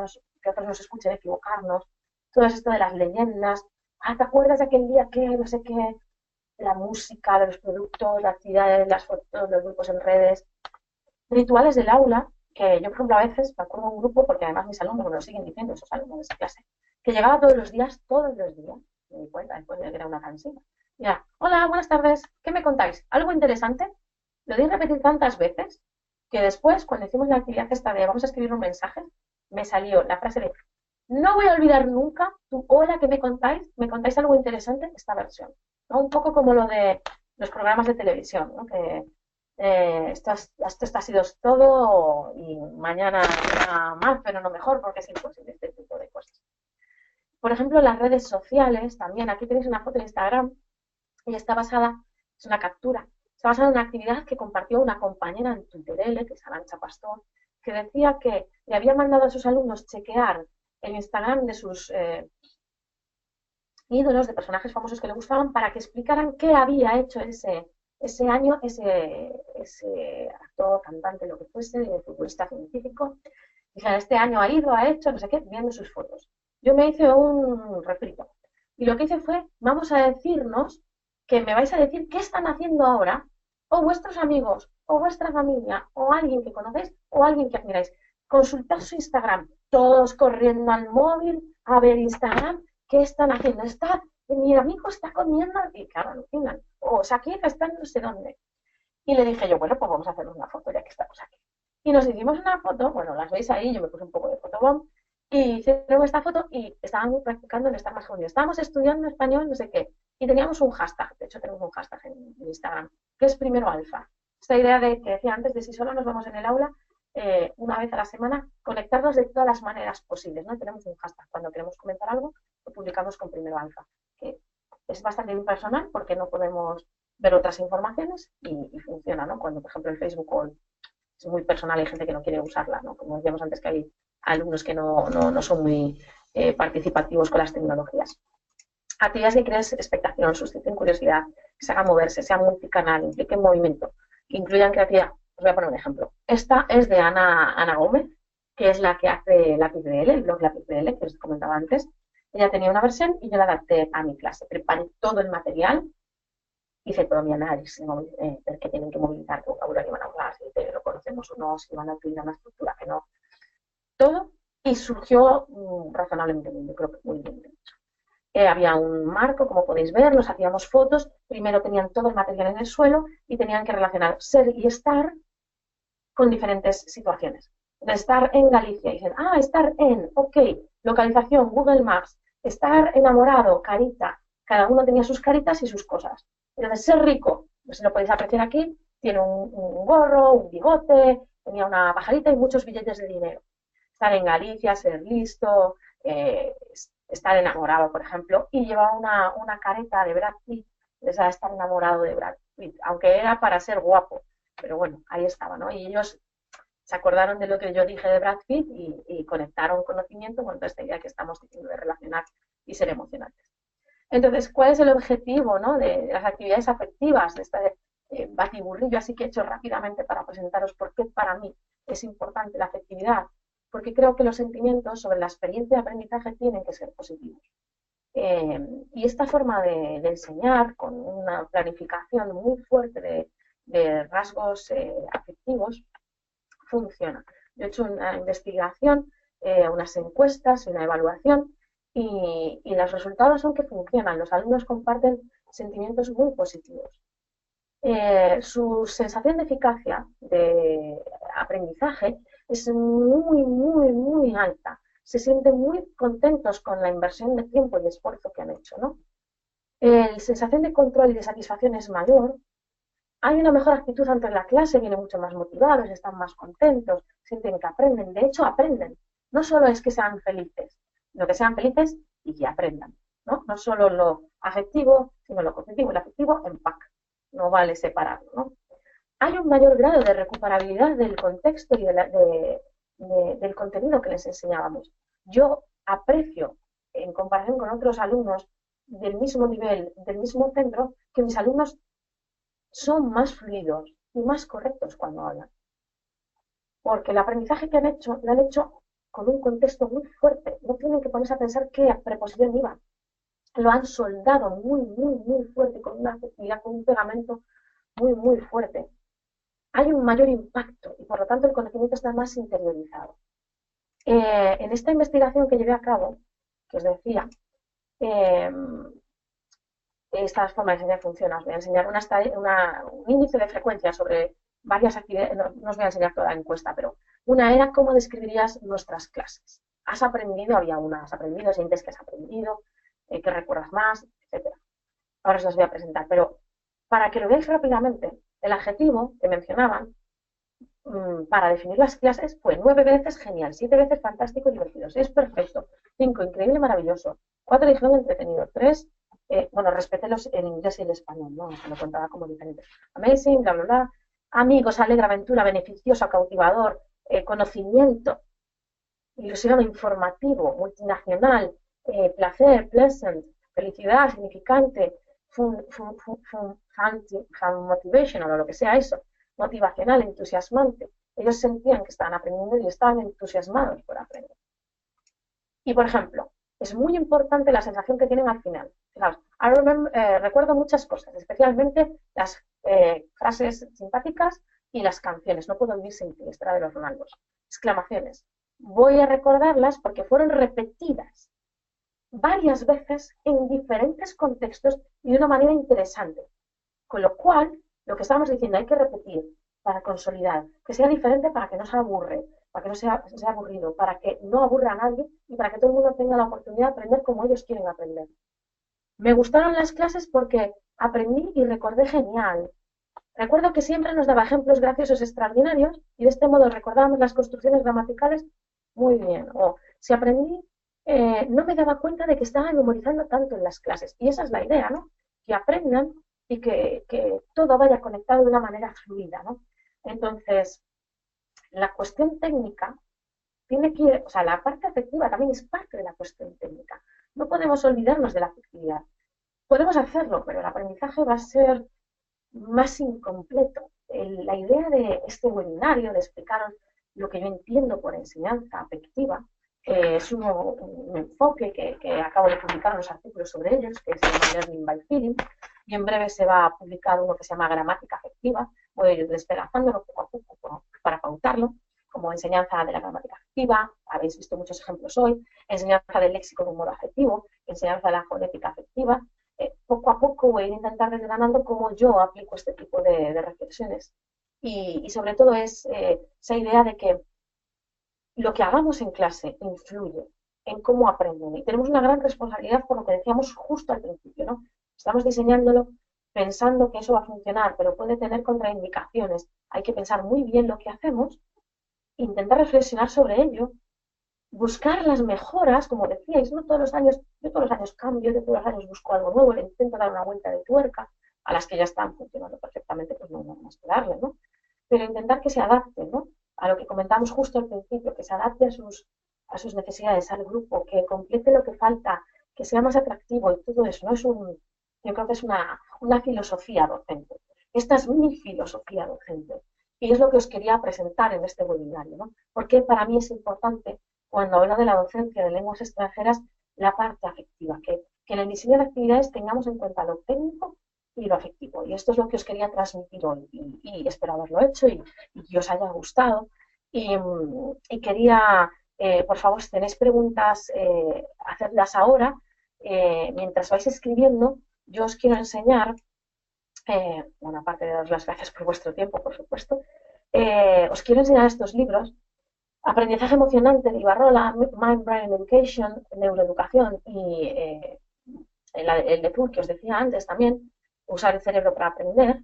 otros nos escuchen equivocarnos. Todo esto de las leyendas. Ah, ¿te acuerdas de aquel día que no sé qué? La música, los productos, las actividades, las fotos, los grupos en redes, rituales del aula, que yo, por ejemplo, a veces me acuerdo de un grupo, porque además mis alumnos me lo siguen diciendo, esos alumnos de esa clase, que llegaba todos los días, me di cuenta después de que era una cansina. Mira, hola, buenas tardes, ¿qué me contáis? ¿Algo interesante? Lo di a repetir tantas veces que después, cuando hicimos la actividad esta de vamos a escribir un mensaje, me salió la frase de no voy a olvidar nunca tu hola que me contáis algo interesante, esta versión. ¿No? Un poco como lo de los programas de televisión, ¿no? Que esto ha sido todo y mañana más, pero no mejor, porque es imposible este tipo de cosas. Por ejemplo, las redes sociales, también aquí tenéis una foto de Instagram y está basada, es una captura, está basada en una actividad que compartió una compañera en Twitter, que es Arantxa Pastor, que decía que le había mandado a sus alumnos chequear el Instagram de sus ídolos, de personajes famosos que le gustaban, para que explicaran qué había hecho ese año ese actor, cantante, lo que fuese, futbolista científico. Dijeron, este año ha hecho, no sé qué, viendo sus fotos. Yo me hice un refrito. Y lo que hice fue, vamos a decirnos que me vais a decir qué están haciendo ahora, o vuestros amigos, o vuestra familia, o alguien que conocéis, o alguien que admiráis. Consultad su Instagram, todos corriendo al móvil a ver Instagram, ¿qué están haciendo? Mi amigo está comiendo, y claro, alucinan. O Shakira está en no sé dónde. Y le dije yo, bueno, pues vamos a hacer una foto ya que estamos aquí. Y nos hicimos una foto, bueno, las veis ahí, yo me puse un poco de fotobomb, y hicieron esta foto y estábamos practicando el estar más juntos. Estábamos estudiando español, no sé qué, y teníamos un hashtag, de hecho tenemos un hashtag en Instagram, que es primero alfa. Esta idea de que decía antes de si solo nos vamos en el aula, una vez a la semana, conectarnos de todas las maneras posibles, ¿no? Tenemos un hashtag, cuando queremos comentar algo, lo publicamos con primero alfa, que es bastante impersonal porque no podemos ver otras informaciones y funciona, ¿no? Cuando, por ejemplo, el Facebook es muy personal, hay gente que no quiere usarla, ¿no? Como decíamos antes, que hay alumnos que no son muy participativos con las tecnologías. Actividades que creen expectación, susciten curiosidad, que se hagan moverse, sean multicanal, impliquen movimiento, que incluyan creatividad. Os voy a poner un ejemplo. Esta es de Ana Gómez, que es la que hace Lápiz BL, el blog Lápiz BL, que os comentaba antes. Ella tenía una versión y yo la adapté a mi clase. Preparé todo el material, hice todo mi análisis, ver qué tienen que movilizar, qué vocabulario van a usar, si lo conocemos o no, si van a utilizar una estructura que no. Todo, y surgió razonablemente bien, yo creo que muy bien hecho. Había un marco, como podéis ver, nos hacíamos fotos, primero tenían todo el material en el suelo y tenían que relacionar ser y estar con diferentes situaciones. De estar en Galicia, y dicen, estar en, ok, localización, Google Maps, estar enamorado, carita, cada uno tenía sus caritas y sus cosas. Entonces, ser rico, pues lo podéis apreciar aquí, tiene un gorro, un bigote, tenía una pajarita y muchos billetes de dinero. Estar en Galicia, ser listo, estar enamorado, por ejemplo, y llevaba una careta de Brad Pitt, de estar enamorado de Brad Pitt, aunque era para ser guapo, pero bueno, ahí estaba, ¿no? Y ellos se acordaron de lo que yo dije de Brad Pitt y conectaron conocimiento con toda esta idea que estamos diciendo de relacionar y ser emocionantes. Entonces, ¿cuál es el objetivo, ¿no? de las actividades afectivas, de este batiburrillo así que he hecho rápidamente para presentaros por qué para mí es importante la afectividad? Porque creo que los sentimientos sobre la experiencia de aprendizaje tienen que ser positivos. Y esta forma de enseñar, con una planificación muy fuerte de rasgos afectivos, funciona. Yo he hecho una investigación, unas encuestas y una evaluación y los resultados son que funcionan. Los alumnos comparten sentimientos muy positivos. Su sensación de eficacia, de aprendizaje, es muy, muy, muy alta. Se sienten muy contentos con la inversión de tiempo y esfuerzo que han hecho, ¿no? la sensación de control y de satisfacción es mayor, hay una mejor actitud ante la clase, vienen mucho más motivados, están más contentos, sienten que aprenden, de hecho aprenden. No solo es que sean felices, sino que sean felices y que aprendan, ¿no? No solo lo afectivo, sino lo cognitivo y lo afectivo en pack, no vale separarlo, ¿no? Hay un mayor grado de recuperabilidad del contexto y del contenido que les enseñábamos. Yo aprecio, en comparación con otros alumnos del mismo nivel, del mismo centro, que mis alumnos son más fluidos y más correctos cuando hablan. Porque el aprendizaje que han hecho, lo han hecho con un contexto muy fuerte. No tienen que ponerse a pensar qué preposición iba. Lo han soldado muy, muy, muy fuerte, con una efectividad, con un pegamento muy, muy fuerte. Hay un mayor impacto y por lo tanto el conocimiento está más interiorizado. En esta investigación que llevé a cabo, que os decía, eh, esta forma de enseñar funciona. Os voy a enseñar un índice de frecuencia sobre varias actividades, no os voy a enseñar toda la encuesta, pero una era cómo describirías nuestras clases. ¿Has aprendido? Había una, ¿has aprendido? ¿Sientes que has aprendido? ¿Qué recuerdas más? Etcétera. Ahora os las voy a presentar, pero para que lo veáis rápidamente, el adjetivo que mencionaban para definir las clases fue 9 veces genial, 7 veces fantástico y divertido, 6 perfecto, 5 increíble, maravilloso, 4 dijeron entretenido, 3 bueno, respételos en inglés y en español, ¿no? Se lo contaba como diferentes. Amazing, bla, bla, bla. Amigos, alegre, aventura, beneficioso, cautivador, conocimiento, ilusión, informativo, multinacional, placer, pleasant, felicidad, significante, motivational o lo que sea eso, motivacional, entusiasmante. Ellos sentían que estaban aprendiendo y estaban entusiasmados por aprender. Y, por ejemplo, es muy importante la sensación que tienen al final. Fijaos, recuerdo muchas cosas, especialmente las frases simpáticas y las canciones. No puedo vivir sin ti, esta era de los Ronaldos. Exclamaciones. Voy a recordarlas porque fueron repetidas varias veces en diferentes contextos y de una manera interesante. Con lo cual, lo que estábamos diciendo, hay que repetir para consolidar, que sea diferente para que no se aburre, para que no sea aburrido, para que no aburra a nadie y para que todo el mundo tenga la oportunidad de aprender como ellos quieren aprender. Me gustaron las clases porque aprendí y recordé genial. Recuerdo que siempre nos daba ejemplos graciosos extraordinarios y de este modo recordábamos las construcciones gramaticales muy bien. O si aprendí, no me daba cuenta de que estaba memorizando tanto en las clases. Y esa es la idea, ¿no? Que aprendan y que todo vaya conectado de una manera fluida, ¿no? Entonces, la cuestión técnica tiene que ir, o sea, la parte afectiva también es parte de la cuestión técnica. No podemos olvidarnos de la afectividad. Podemos hacerlo, pero el aprendizaje va a ser más incompleto. La idea de este webinario, de explicaros lo que yo entiendo por enseñanza afectiva, es un enfoque que acabo de publicar unos artículos sobre ellos, que se llama Learning by Feeling, y en breve se va a publicar uno que se llama Gramática Afectiva. Voy a ir despedazándolo poco a poco para pautarlo, como enseñanza de la gramática afectiva, habéis visto muchos ejemplos hoy, enseñanza del léxico de un modo afectivo, enseñanza de la fonética afectiva. Poco a poco voy a intentar desgranando cómo yo aplico este tipo de reflexiones. Y sobre todo es esa idea de que lo que hagamos en clase influye en cómo aprenden. Y tenemos una gran responsabilidad por lo que decíamos justo al principio, ¿no? Estamos diseñándolo pensando que eso va a funcionar, pero puede tener contraindicaciones. Hay que pensar muy bien lo que hacemos, intentar reflexionar sobre ello, buscar las mejoras, como decíais, no todos los años, yo todos los años cambio, yo todos los años busco algo nuevo, le intento dar una vuelta de tuerca, a las que ya están funcionando perfectamente, pues no hay más que darle, ¿no? Pero intentar que se adapte, ¿no? A lo que comentamos justo al principio, que se adapte a sus necesidades, al grupo, que complete lo que falta, que sea más atractivo y todo eso, ¿no? Yo creo que es una filosofía docente. Esta es mi filosofía docente. Y es lo que os quería presentar en este webinario, ¿no? Porque para mí es importante, cuando hablo de la docencia de lenguas extranjeras, la parte afectiva, que en el diseño de actividades tengamos en cuenta lo técnico y lo afectivo. Y esto es lo que os quería transmitir hoy y espero haberlo hecho y que os haya gustado. Y quería, por favor, si tenéis preguntas, hacerlas ahora. Mientras vais escribiendo, yo os quiero enseñar, bueno, aparte de daros las gracias por vuestro tiempo, por supuesto, os quiero enseñar estos libros. Aprendizaje emocionante de Ibarrola, Mind Brain Education, neuroeducación y el de Tool que os decía antes también, usar el cerebro para aprender,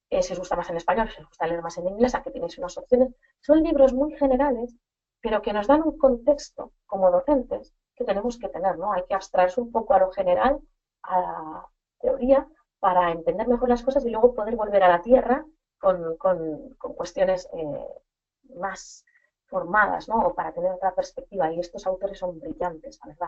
si os gusta más en español, si os gusta leer más en inglés, aquí tenéis unas opciones. Son libros muy generales, pero que nos dan un contexto como docentes que tenemos que tener, ¿no? Hay que abstraerse un poco a lo general, a la teoría, para entender mejor las cosas y luego poder volver a la tierra con cuestiones más formadas, ¿no? O para tener otra perspectiva. Y estos autores son brillantes, la verdad.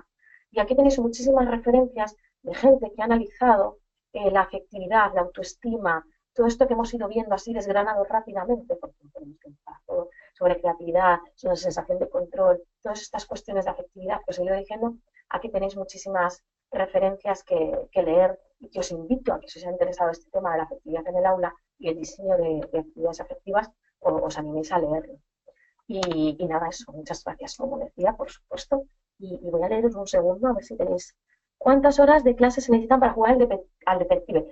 Y aquí tenéis muchísimas referencias de gente que ha analizado la afectividad, la autoestima, todo esto que hemos ido viendo así desgranado rápidamente, porque no tenemos que empezar todo sobre creatividad, sobre sensación de control, todas estas cuestiones de afectividad que os he ido diciendo, aquí tenéis muchísimas referencias que leer y que os invito a que si os ha interesado este tema de la afectividad en el aula y el diseño de actividades afectivas, os animéis a leerlo. Y nada, eso, muchas gracias, como decía, por supuesto. Y voy a leeros un segundo a ver si tenéis. ¿Cuántas horas de clase se necesitan para jugar al detective?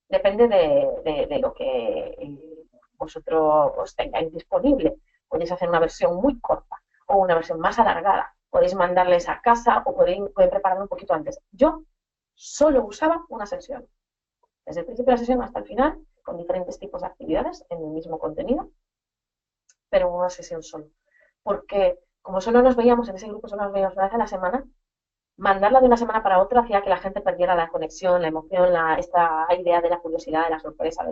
Depende de lo que vosotros tengáis disponible. Podéis hacer una versión muy corta o una versión más alargada. Podéis mandarles a casa o pueden prepararlo un poquito antes. Yo solo usaba una sesión. Desde el principio de la sesión hasta el final, con diferentes tipos de actividades en el mismo contenido, pero una sesión solo. Porque como solo nos veíamos en ese grupo, solo nos veíamos una vez a la semana, mandarla de una semana para otra hacía que la gente perdiera la conexión, la emoción, esta idea de la curiosidad, de la sorpresa,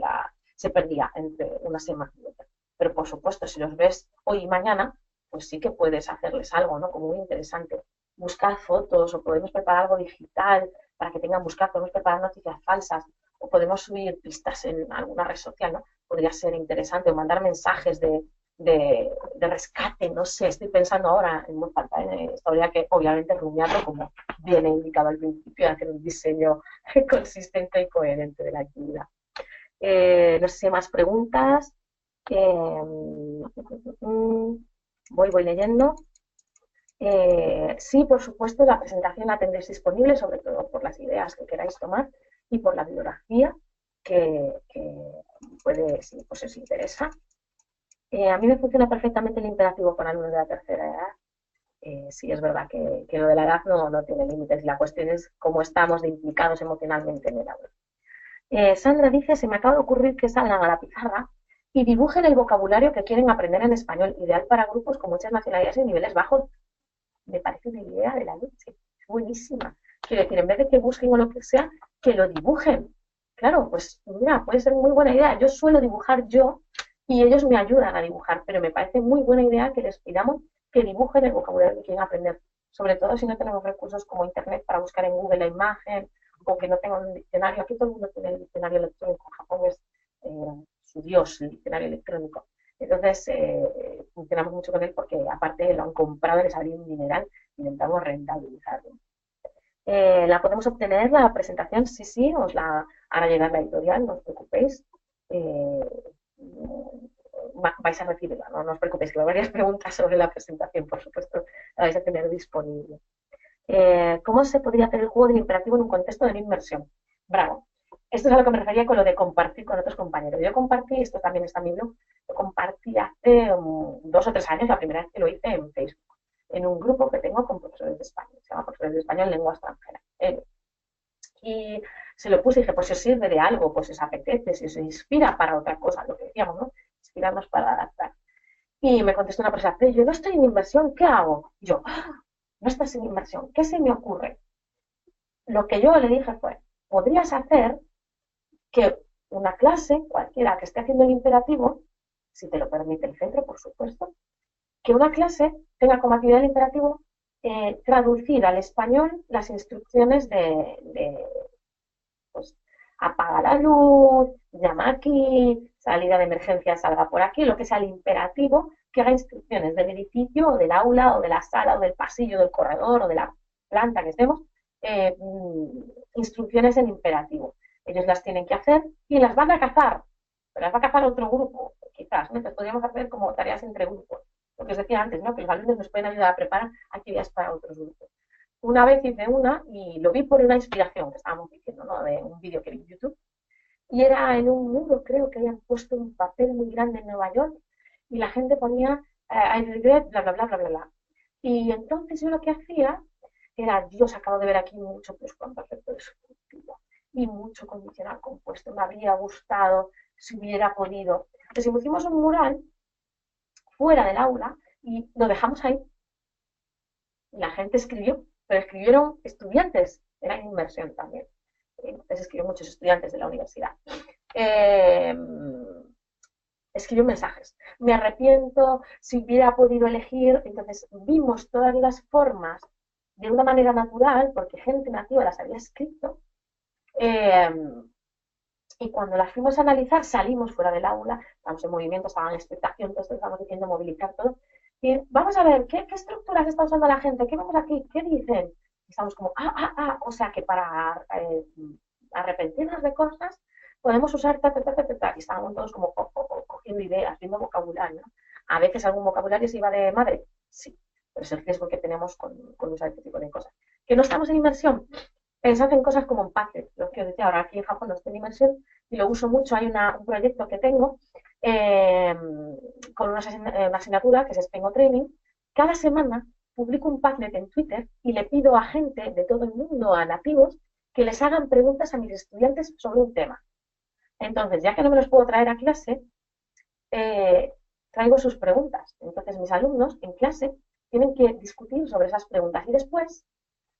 se perdía entre una semana y otra. Pero por supuesto, si los ves hoy y mañana, pues sí que puedes hacerles algo, ¿no? Como muy interesante. Buscar fotos o podemos preparar algo digital para que tengan buscar, podemos preparar noticias falsas o podemos subir pistas en alguna red social, ¿no? Podría ser interesante o mandar mensajes de rescate, no sé, estoy pensando ahora en voz alta, esto habría que obviamente rumiarlo como bien he indicado al principio, hacer un diseño consistente y coherente de la actividad. No sé si hay más preguntas. Eh, voy leyendo. Sí, por supuesto, la presentación la tendréis disponible, sobre todo por las ideas que queráis tomar y por la bibliografía que puede, si pues os interesa. A mí me funciona perfectamente el imperativo con alumnos de la tercera edad. Sí, es verdad que lo de la edad no tiene límites. La cuestión es cómo estamos de implicados emocionalmente en el aula. Sandra dice, se me acaba de ocurrir que salgan a la pizarra y dibujen el vocabulario que quieren aprender en español, ideal para grupos con muchas nacionalidades y niveles bajos. Me parece una idea de la leche. Es buenísima. Quiero decir, en vez de que busquen o lo que sea, que lo dibujen. Claro, pues mira, puede ser muy buena idea. Yo suelo dibujar yo y ellos me ayudan a dibujar, pero me parece muy buena idea que les pidamos que dibujen el vocabulario que quieren aprender. Sobre todo si no tenemos recursos como Internet para buscar en Google la imagen o que no tengan un diccionario. Aquí todo el mundo tiene el diccionario electrónico. En Japón es su dios, el diccionario electrónico. Entonces, funcionamos mucho con él porque aparte lo han comprado y les ha salido un dineral, intentamos rentabilizarlo. ¿La podemos obtener, la presentación? Sí, sí, os la hará llegar la editorial, no os preocupéis. Eh, vais a recibirla, no os preocupéis, que hay varias preguntas sobre la presentación, por supuesto, la vais a tener disponible. ¿Cómo se podría hacer el juego del imperativo en un contexto de no inmersión? Bravo. Esto es a lo que me refería con lo de compartir con otros compañeros. Yo compartí, esto también está en mi blog, lo compartí hace 2 o 3 años, la primera vez que lo hice en Facebook, en un grupo que tengo con profesores de español, se llama Profesores de Español en Lengua Extranjera. Y se lo puse y dije, pues si os sirve de algo, pues si os apetece, si os inspira para otra cosa, lo que decíamos, ¿no? Inspirarnos para adaptar. Y me contestó una persona, pero yo no estoy en inversión, ¿qué hago? Y yo, no estás en inversión, ¿qué se me ocurre? Lo que yo le dije fue, podrías hacer que una clase, cualquiera que esté haciendo el imperativo, si te lo permite el centro, por supuesto, que una clase tenga como actividad el imperativo traducir al español las instrucciones de pues, apaga la luz, llama aquí, salida de emergencia, salga por aquí, lo que sea el imperativo, que haga instrucciones del edificio o del aula o de la sala o del pasillo, del corredor o de la planta que estemos, instrucciones en imperativo. Ellos las tienen que hacer y las van a cazar, pero las va a cazar otro grupo, quizás, ¿no? Entonces podríamos hacer como tareas entre grupos. Lo que os decía antes, ¿no? Que los alumnos nos pueden ayudar a preparar actividades para otros grupos. Una vez hice una y lo vi por una inspiración que estábamos diciendo, ¿no? De un vídeo que vi en YouTube. Y era en un muro, creo que habían puesto un papel muy grande en Nueva York y la gente ponía I regret, bla, bla, bla, bla, bla, bla. Y entonces yo lo que hacía que era, Dios, acabo de ver aquí mucho pluscuamperfecto descriptivo y mucho condicional compuesto, me habría gustado si hubiera podido. Entonces hicimos un mural fuera del aula y lo dejamos ahí. Y la gente escribió, pero escribieron estudiantes, era inmersión también. Entonces escribió muchos estudiantes de la universidad. Eh, Escribió mensajes. Me arrepiento, si hubiera podido elegir. Entonces vimos todas las formas de una manera natural, porque gente nativa las había escrito. Eh, y cuando las fuimos a analizar, salimos fuera del aula, estamos en movimiento, estaban en expectación, todo esto estamos diciendo, movilizar todo. Y vamos a ver, ¿qué estructuras está usando la gente? ¿Qué vemos aquí? ¿Qué dicen? Y estamos como, o sea que para arrepentirnos de cosas podemos usar y estábamos todos como cogiendo ideas, viendo vocabulario, ¿no? A veces algún vocabulario se iba de madre, sí, pero es el riesgo que tenemos con usar este tipo de cosas. ¿Que no estamos en inmersión? Pensad en cosas como en Padlet, lo que os decía ahora, aquí en Japón no estoy en inmersión y lo uso mucho. Hay un proyecto que tengo eh, con una asignatura que es Spengo Training. Cada semana publico un Padlet en Twitter y le pido a gente de todo el mundo, a nativos, que les hagan preguntas a mis estudiantes sobre un tema. Entonces, ya que no me los puedo traer a clase, eh, traigo sus preguntas. Entonces, mis alumnos en clase tienen que discutir sobre esas preguntas y después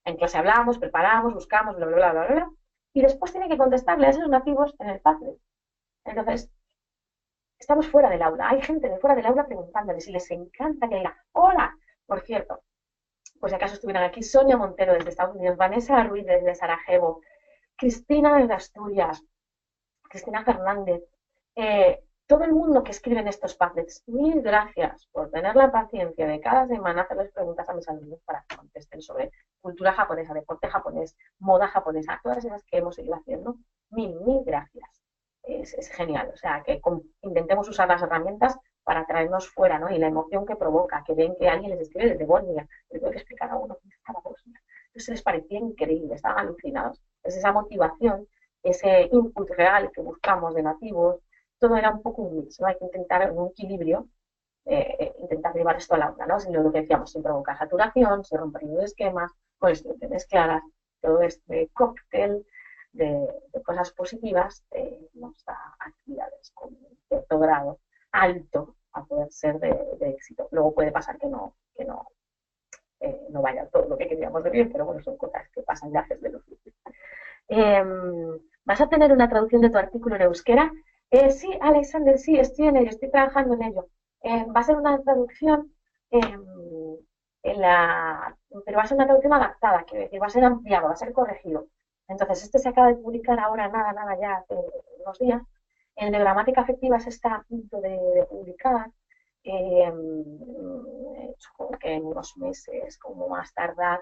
en clase hablamos, preparamos, buscamos, bla, bla, bla, bla, bla, y después tiene que contestarle a esos nativos en el Padlet. Entonces, estamos fuera del aula. Hay gente de fuera del aula preguntándoles y les encanta que diga, hola, por cierto, pues si acaso estuvieran aquí Sonia Montero desde Estados Unidos, Vanessa Ruiz desde Sarajevo, Cristina desde Asturias, Cristina Fernández, todo el mundo que escribe en estos Padlets, mil gracias por tener la paciencia de cada semana hacerles preguntas a mis alumnos para que contesten sobre cultura japonesa, deporte japonés, moda japonesa, todas esas que hemos ido haciendo. Mil gracias. Es genial. O sea, que intentemos usar las herramientas para traernos fuera, ¿no? Y la emoción que provoca, que ven que alguien les escribe desde Bosnia, les tengo que explicar a uno que está en Bosnia. Entonces les parecía increíble, estaban alucinados. Entonces esa motivación, ese input real que buscamos de nativos, todo era un poco un mix, ¿no? Hay que intentar un equilibrio, intentar llevar esto al aula, ¿no? Sin lo que decíamos, sin provocar saturación, sin romper los esquemas, con instrucciones claras, todo este cóctel de cosas positivas nos da actividades con cierto grado alto a poder ser de éxito. Luego puede pasar que no vaya todo lo que queríamos de bien, pero bueno, son cosas que pasan ya desde los eh, ¿Vas a tener una traducción de tu artículo en euskera? Sí, Alexander, sí, estoy en ello, estoy trabajando en ello. Va a ser una traducción, eh, pero va a ser una traducción adaptada, quiero decir, va a ser ampliado, va a ser corregido. Entonces, este se acaba de publicar ahora, nada, ya hace unos días. El de gramática afectiva se está a punto de publicar. Supongo que en unos meses, como más tardar,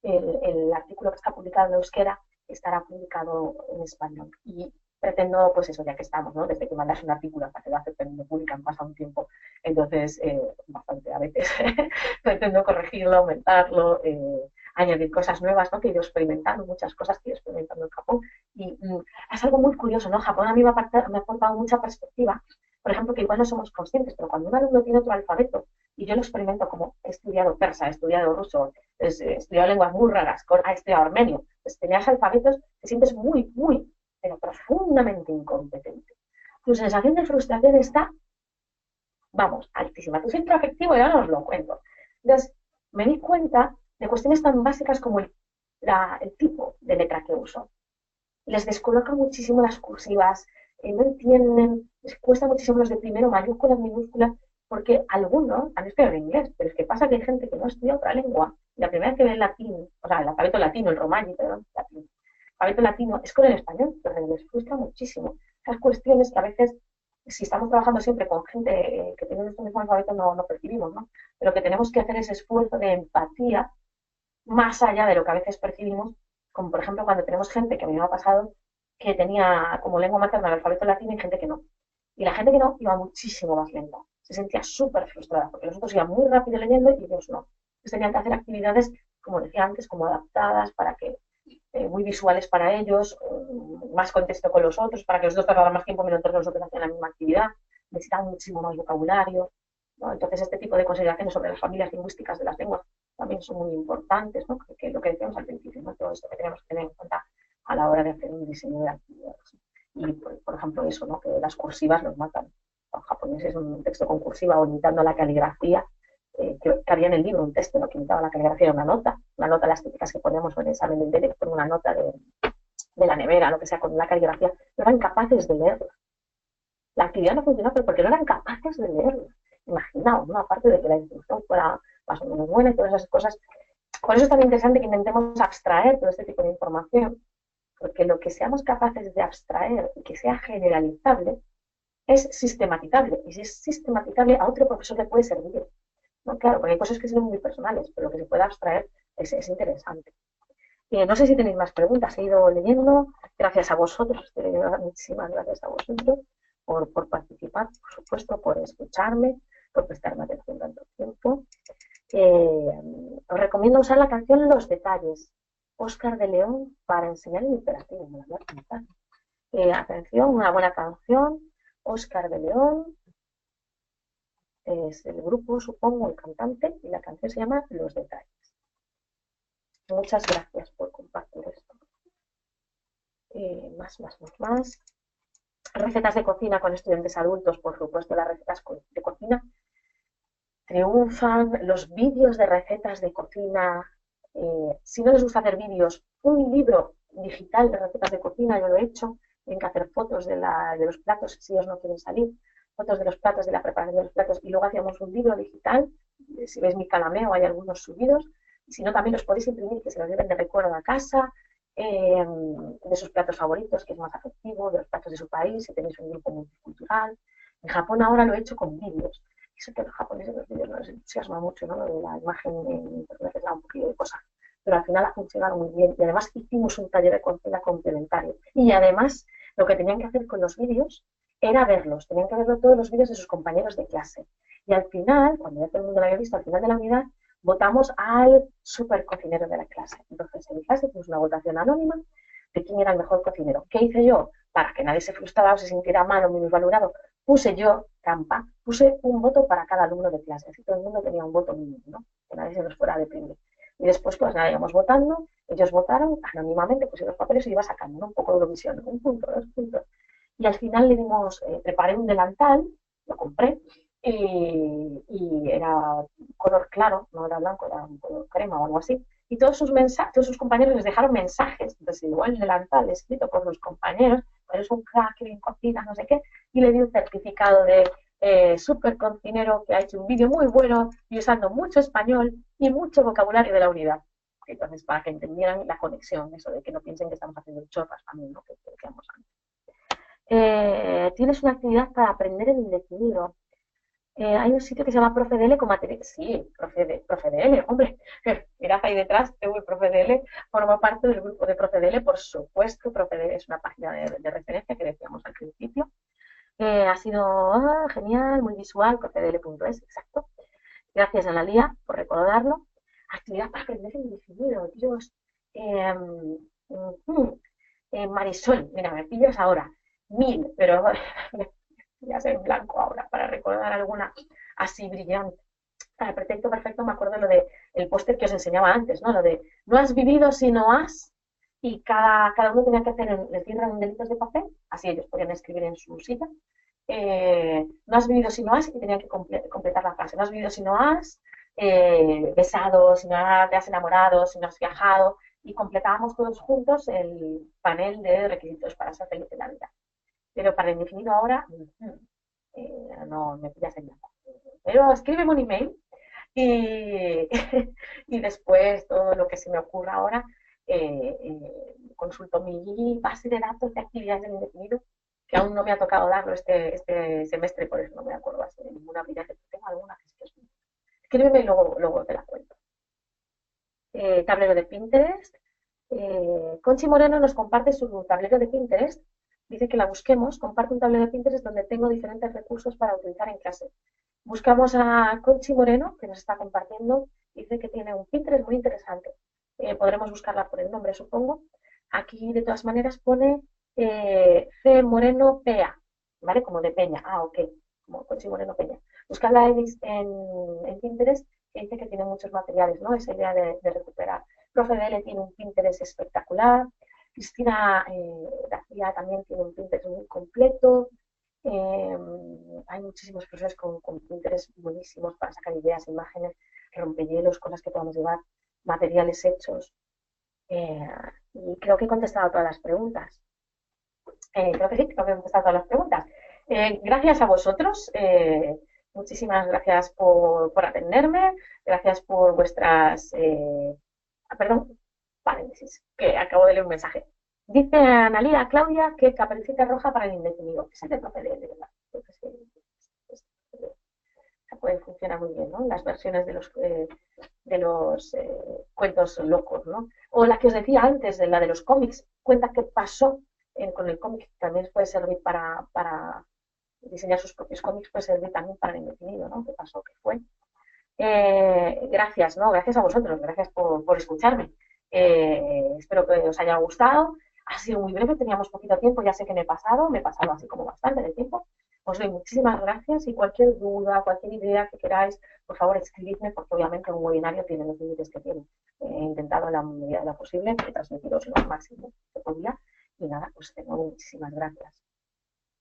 el artículo que está publicado en euskera estará publicado en español. Y pretendo, pues eso, ya que estamos, ¿no? Desde que mandas un artículo hasta que lo acepten y publican pasa un tiempo. Entonces, bastante a veces, pretendo corregirlo, aumentarlo, añadir cosas nuevas, ¿no? Que he ido experimentando, muchas cosas que he ido experimentando en Japón. Y es algo muy curioso, ¿no? Japón a mí me ha aportado mucha perspectiva. Por ejemplo, que igual no somos conscientes, pero cuando un alumno tiene otro alfabeto, y yo lo experimento como he estudiado persa, he estudiado ruso, he estudiado lenguas muy raras, he estudiado armenio, pues tenías alfabetos, te sientes pero profundamente incompetente. Tu sensación de frustración está, vamos, altísima. Tu centro afectivo ya no os lo cuento. Entonces, me di cuenta de cuestiones tan básicas como el tipo de letra que uso. Les descoloca muchísimo las cursivas, no entienden, les cuesta muchísimo los de primero, mayúsculas, minúsculas, porque algunos han estudiado en inglés, pero es que pasa que hay gente que no estudia otra lengua, y la primera vez que ve el latín, o sea, el alfabeto latino, el romaní, perdón, latín, el alfabeto latino es con el español, pero les frustra muchísimo. Esas cuestiones que a veces, si estamos trabajando siempre con gente que tiene nuestro mismo alfabeto, no percibimos, ¿no? Pero que tenemos que hacer ese esfuerzo de empatía más allá de lo que a veces percibimos, como por ejemplo cuando tenemos gente, que a mí me ha pasado, que tenía como lengua materna el alfabeto latino y gente que no. Y la gente que no iba muchísimo más lenta. Se sentía súper frustrada, porque los otros iban muy rápido leyendo y ellos no. Entonces tenían que hacer actividades, como decía antes, como adaptadas, para que muy visuales para ellos, más contexto con los otros, para que los dos tardaran más tiempo mientras los otros hacían la misma actividad. Necesitaban muchísimo más vocabulario, ¿no? Entonces este tipo de consideraciones sobre las familias lingüísticas de las lenguas también son muy importantes, ¿no? Que lo que decíamos al principio, ¿no? Todo esto que tenemos que tener en cuenta a la hora de hacer un diseño de actividades. Y, por ejemplo, eso, ¿no? Que las cursivas nos matan. Los japoneses un texto con cursiva o imitando la caligrafía, que había en el libro un texto, ¿no? Que imitaba la caligrafía, era una nota las típicas que ponemos en el examen del DELE, con una nota de la nevera, lo que sea, con la caligrafía, no eran capaces de leerla. La actividad no funcionaba porque no eran capaces de leerla. Imaginaos, ¿no? Aparte de que la instrucción fuera más o menos buena y todas esas cosas. Por eso es tan interesante que intentemos abstraer todo este tipo de información, porque lo que seamos capaces de abstraer y que sea generalizable es sistematizable. Y si es sistematizable, a otro profesor le puede servir. ¿No? Claro, porque hay cosas que son muy personales, pero lo que se puede abstraer es interesante. No sé si tenéis más preguntas, he ido leyendo, gracias a vosotros, muchísimas gracias a vosotros por participar, por supuesto, por escucharme, por prestarme atención tanto tiempo. Os recomiendo usar la canción Los Detalles, Óscar de León, para enseñar el imperativo. Atención, una buena canción, Óscar de León, es el grupo, supongo, el cantante, y la canción se llama Los Detalles. Muchas gracias por compartir esto. Más. Recetas de cocina con estudiantes adultos, por supuesto, las recetas de cocina triunfan. Los vídeos de recetas de cocina, si no les gusta hacer vídeos, un libro digital de recetas de cocina, yo lo he hecho, tienen que hacer fotos de los platos si ellos no quieren salir, fotos de los platos, de la preparación de los platos, y luego hacíamos un libro digital. Si veis mi Calameo hay algunos subidos, si no también los podéis imprimir, que se los lleven de recuerdo a casa, de sus platos favoritos, que es más afectivo, de los platos de su país, si tenéis un grupo multicultural. En Japón ahora lo he hecho con vídeos. Sé que a los japoneses los vídeos no les entusiasma mucho, ¿no? Lo de la imagen en internet les da un poquito de cosa, pero al final ha funcionado muy bien. Y además hicimos un taller de cocina complementario. Y además lo que tenían que hacer con los vídeos era verlos, tenían que verlo todos los vídeos de sus compañeros de clase. Y al final, cuando ya todo el mundo lo había visto, al final de la unidad, votamos al super cocinero de la clase. Entonces, en mi clase hicimos una votación anónima de quién era el mejor cocinero. ¿Qué hice yo? Para que nadie se frustrara o se sintiera mal o minusvalorado, puse yo trampa, puse un voto para cada alumno de clase. Así todo el mundo tenía un voto mínimo, ¿no? Que nadie se nos fuera a deprimir. Y después, pues nada, íbamos votando, ellos votaron anónimamente, pusieron los papeles y iba sacando, ¿no? Un poco de Eurovisión, un punto, 2 puntos. Y al final le dimos, preparé un delantal, lo compré, y era color claro, no era blanco, era un color crema o algo así. Y todos sus compañeros les dejaron mensajes, entonces igual el delantal escrito por los compañeros, pues es un crack, que bien cocina, no sé qué, y le di un certificado de super cocinero que ha hecho un vídeo muy bueno y usando mucho español y mucho vocabulario de la unidad. Entonces, para que entendieran la conexión, eso de que no piensen que estamos haciendo chorras también, ¿no? Que decíamos antes. Tienes una actividad para aprender el indefinido. Hay un sitio que se llama ProfeDL con material. Sí, ProfeDL, hombre. Mirad ahí detrás, ProfeDL, forma parte del grupo de ProfeDL, por supuesto. ProfeDL es una página de referencia que decíamos al principio. Ha sido genial, muy visual, profedl.es, exacto. Gracias, Analia, por recordarlo. Actividad para aprender el indefinido, Dios. Eh, Marisol, mira, me pillas ahora. 1000, pero ya sé en blanco ahora para recordar alguna así brillante. Para el pretexto perfecto me acuerdo lo de el póster que os enseñaba antes, ¿no? Lo de no has vivido si no has, y cada uno tenía que hacer el tierra en delitos de papel, así ellos podían escribir en su silla. No has vivido si no has, y tenían que completar la frase. No has vivido si no has besado, si no te has enamorado, si no has viajado, y completábamos todos juntos el panel de requisitos para ser feliz en la vida. Pero para el indefinido ahora, no me pillas en blanco. Pero escríbeme un email y, y después todo lo que se me ocurra ahora, consulto mi base de datos de actividades del indefinido, que aún no me ha tocado darlo este semestre, por eso no me acuerdo así de ninguna aplicación. Tengo alguna que sí que es. Escríbeme y luego te la cuento. Tablero de Pinterest. Conchi Moreno nos comparte su tablero de Pinterest. Dice que la busquemos. Comparte un tablero de Pinterest donde tengo diferentes recursos para utilizar en clase. Buscamos a Conchi Moreno, que nos está compartiendo. Dice que tiene un Pinterest muy interesante. Podremos buscarla por el nombre, supongo. Aquí, de todas maneras, pone C. Moreno PA, ¿vale? Como de Peña. Ah, ok. Como Conchi Moreno Peña. Buscarla en Pinterest que dice que tiene muchos materiales, ¿no? Esa idea de recuperar. Profe Dele tiene un Pinterest espectacular. Cristina García también tiene un Pinterest muy completo. Eh, Hay muchísimos profesores con Pinterest buenísimos para sacar ideas, imágenes, rompehielos, cosas que podamos llevar, materiales hechos. Eh, y creo que he contestado todas las preguntas. Creo que sí, creo que he contestado todas las preguntas. Gracias a vosotros. Muchísimas gracias por atenderme. Gracias por vuestras... perdón, paréntesis, que acabo de leer un mensaje. Dice Analia Claudia que Caperucita Roja para el indefinido. Ese es de proceder, de verdad. Creo que sí. Puede funcionar muy bien, ¿no? Las versiones de los cuentos locos, ¿no? O la que os decía antes, de la de los cómics, cuenta qué pasó con el cómic, también puede servir para diseñar sus propios cómics, puede servir también para el indefinido, ¿no? ¿Qué pasó? ¿Qué fue? Gracias, ¿no? Gracias a vosotros, gracias por escucharme. Espero que os haya gustado. Ha sido muy breve, teníamos poquito tiempo, ya sé que me he pasado así como bastante de tiempo. Os doy muchísimas gracias y cualquier duda, cualquier idea que queráis, por favor escribidme, porque obviamente un webinario tiene los límites que tiene. He intentado en la medida de lo posible transmitiros lo máximo que podía. Y nada, pues de nuevo muchísimas gracias.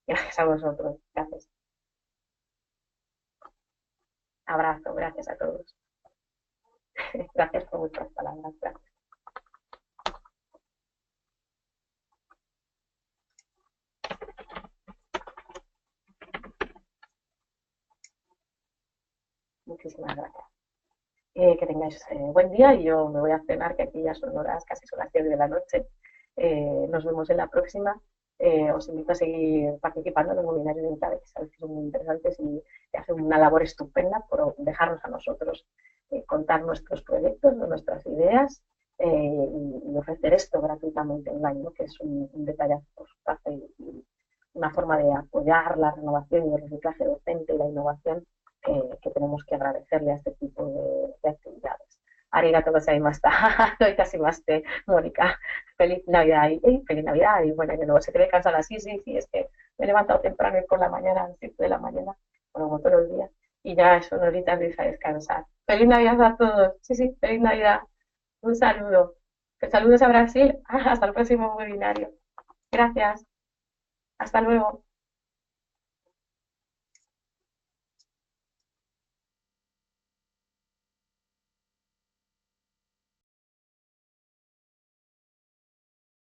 Gracias a vosotros. Gracias. Abrazo, gracias a todos. Gracias por vuestras palabras. Gracias. Muchísimas gracias. Que tengáis buen día y yo me voy a cenar, que aquí ya son horas, casi son las 10 de la noche. Nos vemos en la próxima. Os invito a seguir participando en los webinarios de Internet, que sabéis que son muy interesantes y hacen una labor estupenda por dejarnos a nosotros contar nuestros proyectos, nuestras ideas y ofrecer esto gratuitamente online, ¿no? Que es un detallazo por su parte y una forma de apoyar la renovación y el reciclaje docente y la innovación que tenemos que agradecerle a este tipo de actividades. Arigato gozaimashita. Doy casi más de Mónica. Feliz Navidad feliz Navidad y bueno, que no se te ve cansada. Sí, sí, sí, es que me he levantado temprano y por la mañana, a las 7 de la mañana, bueno, como todos los días, y ya son horitas de irse a descansar. Feliz Navidad a todos. Sí, sí, feliz Navidad. Un saludo. Saludos a Brasil. Hasta el próximo webinario. Gracias. Hasta luego.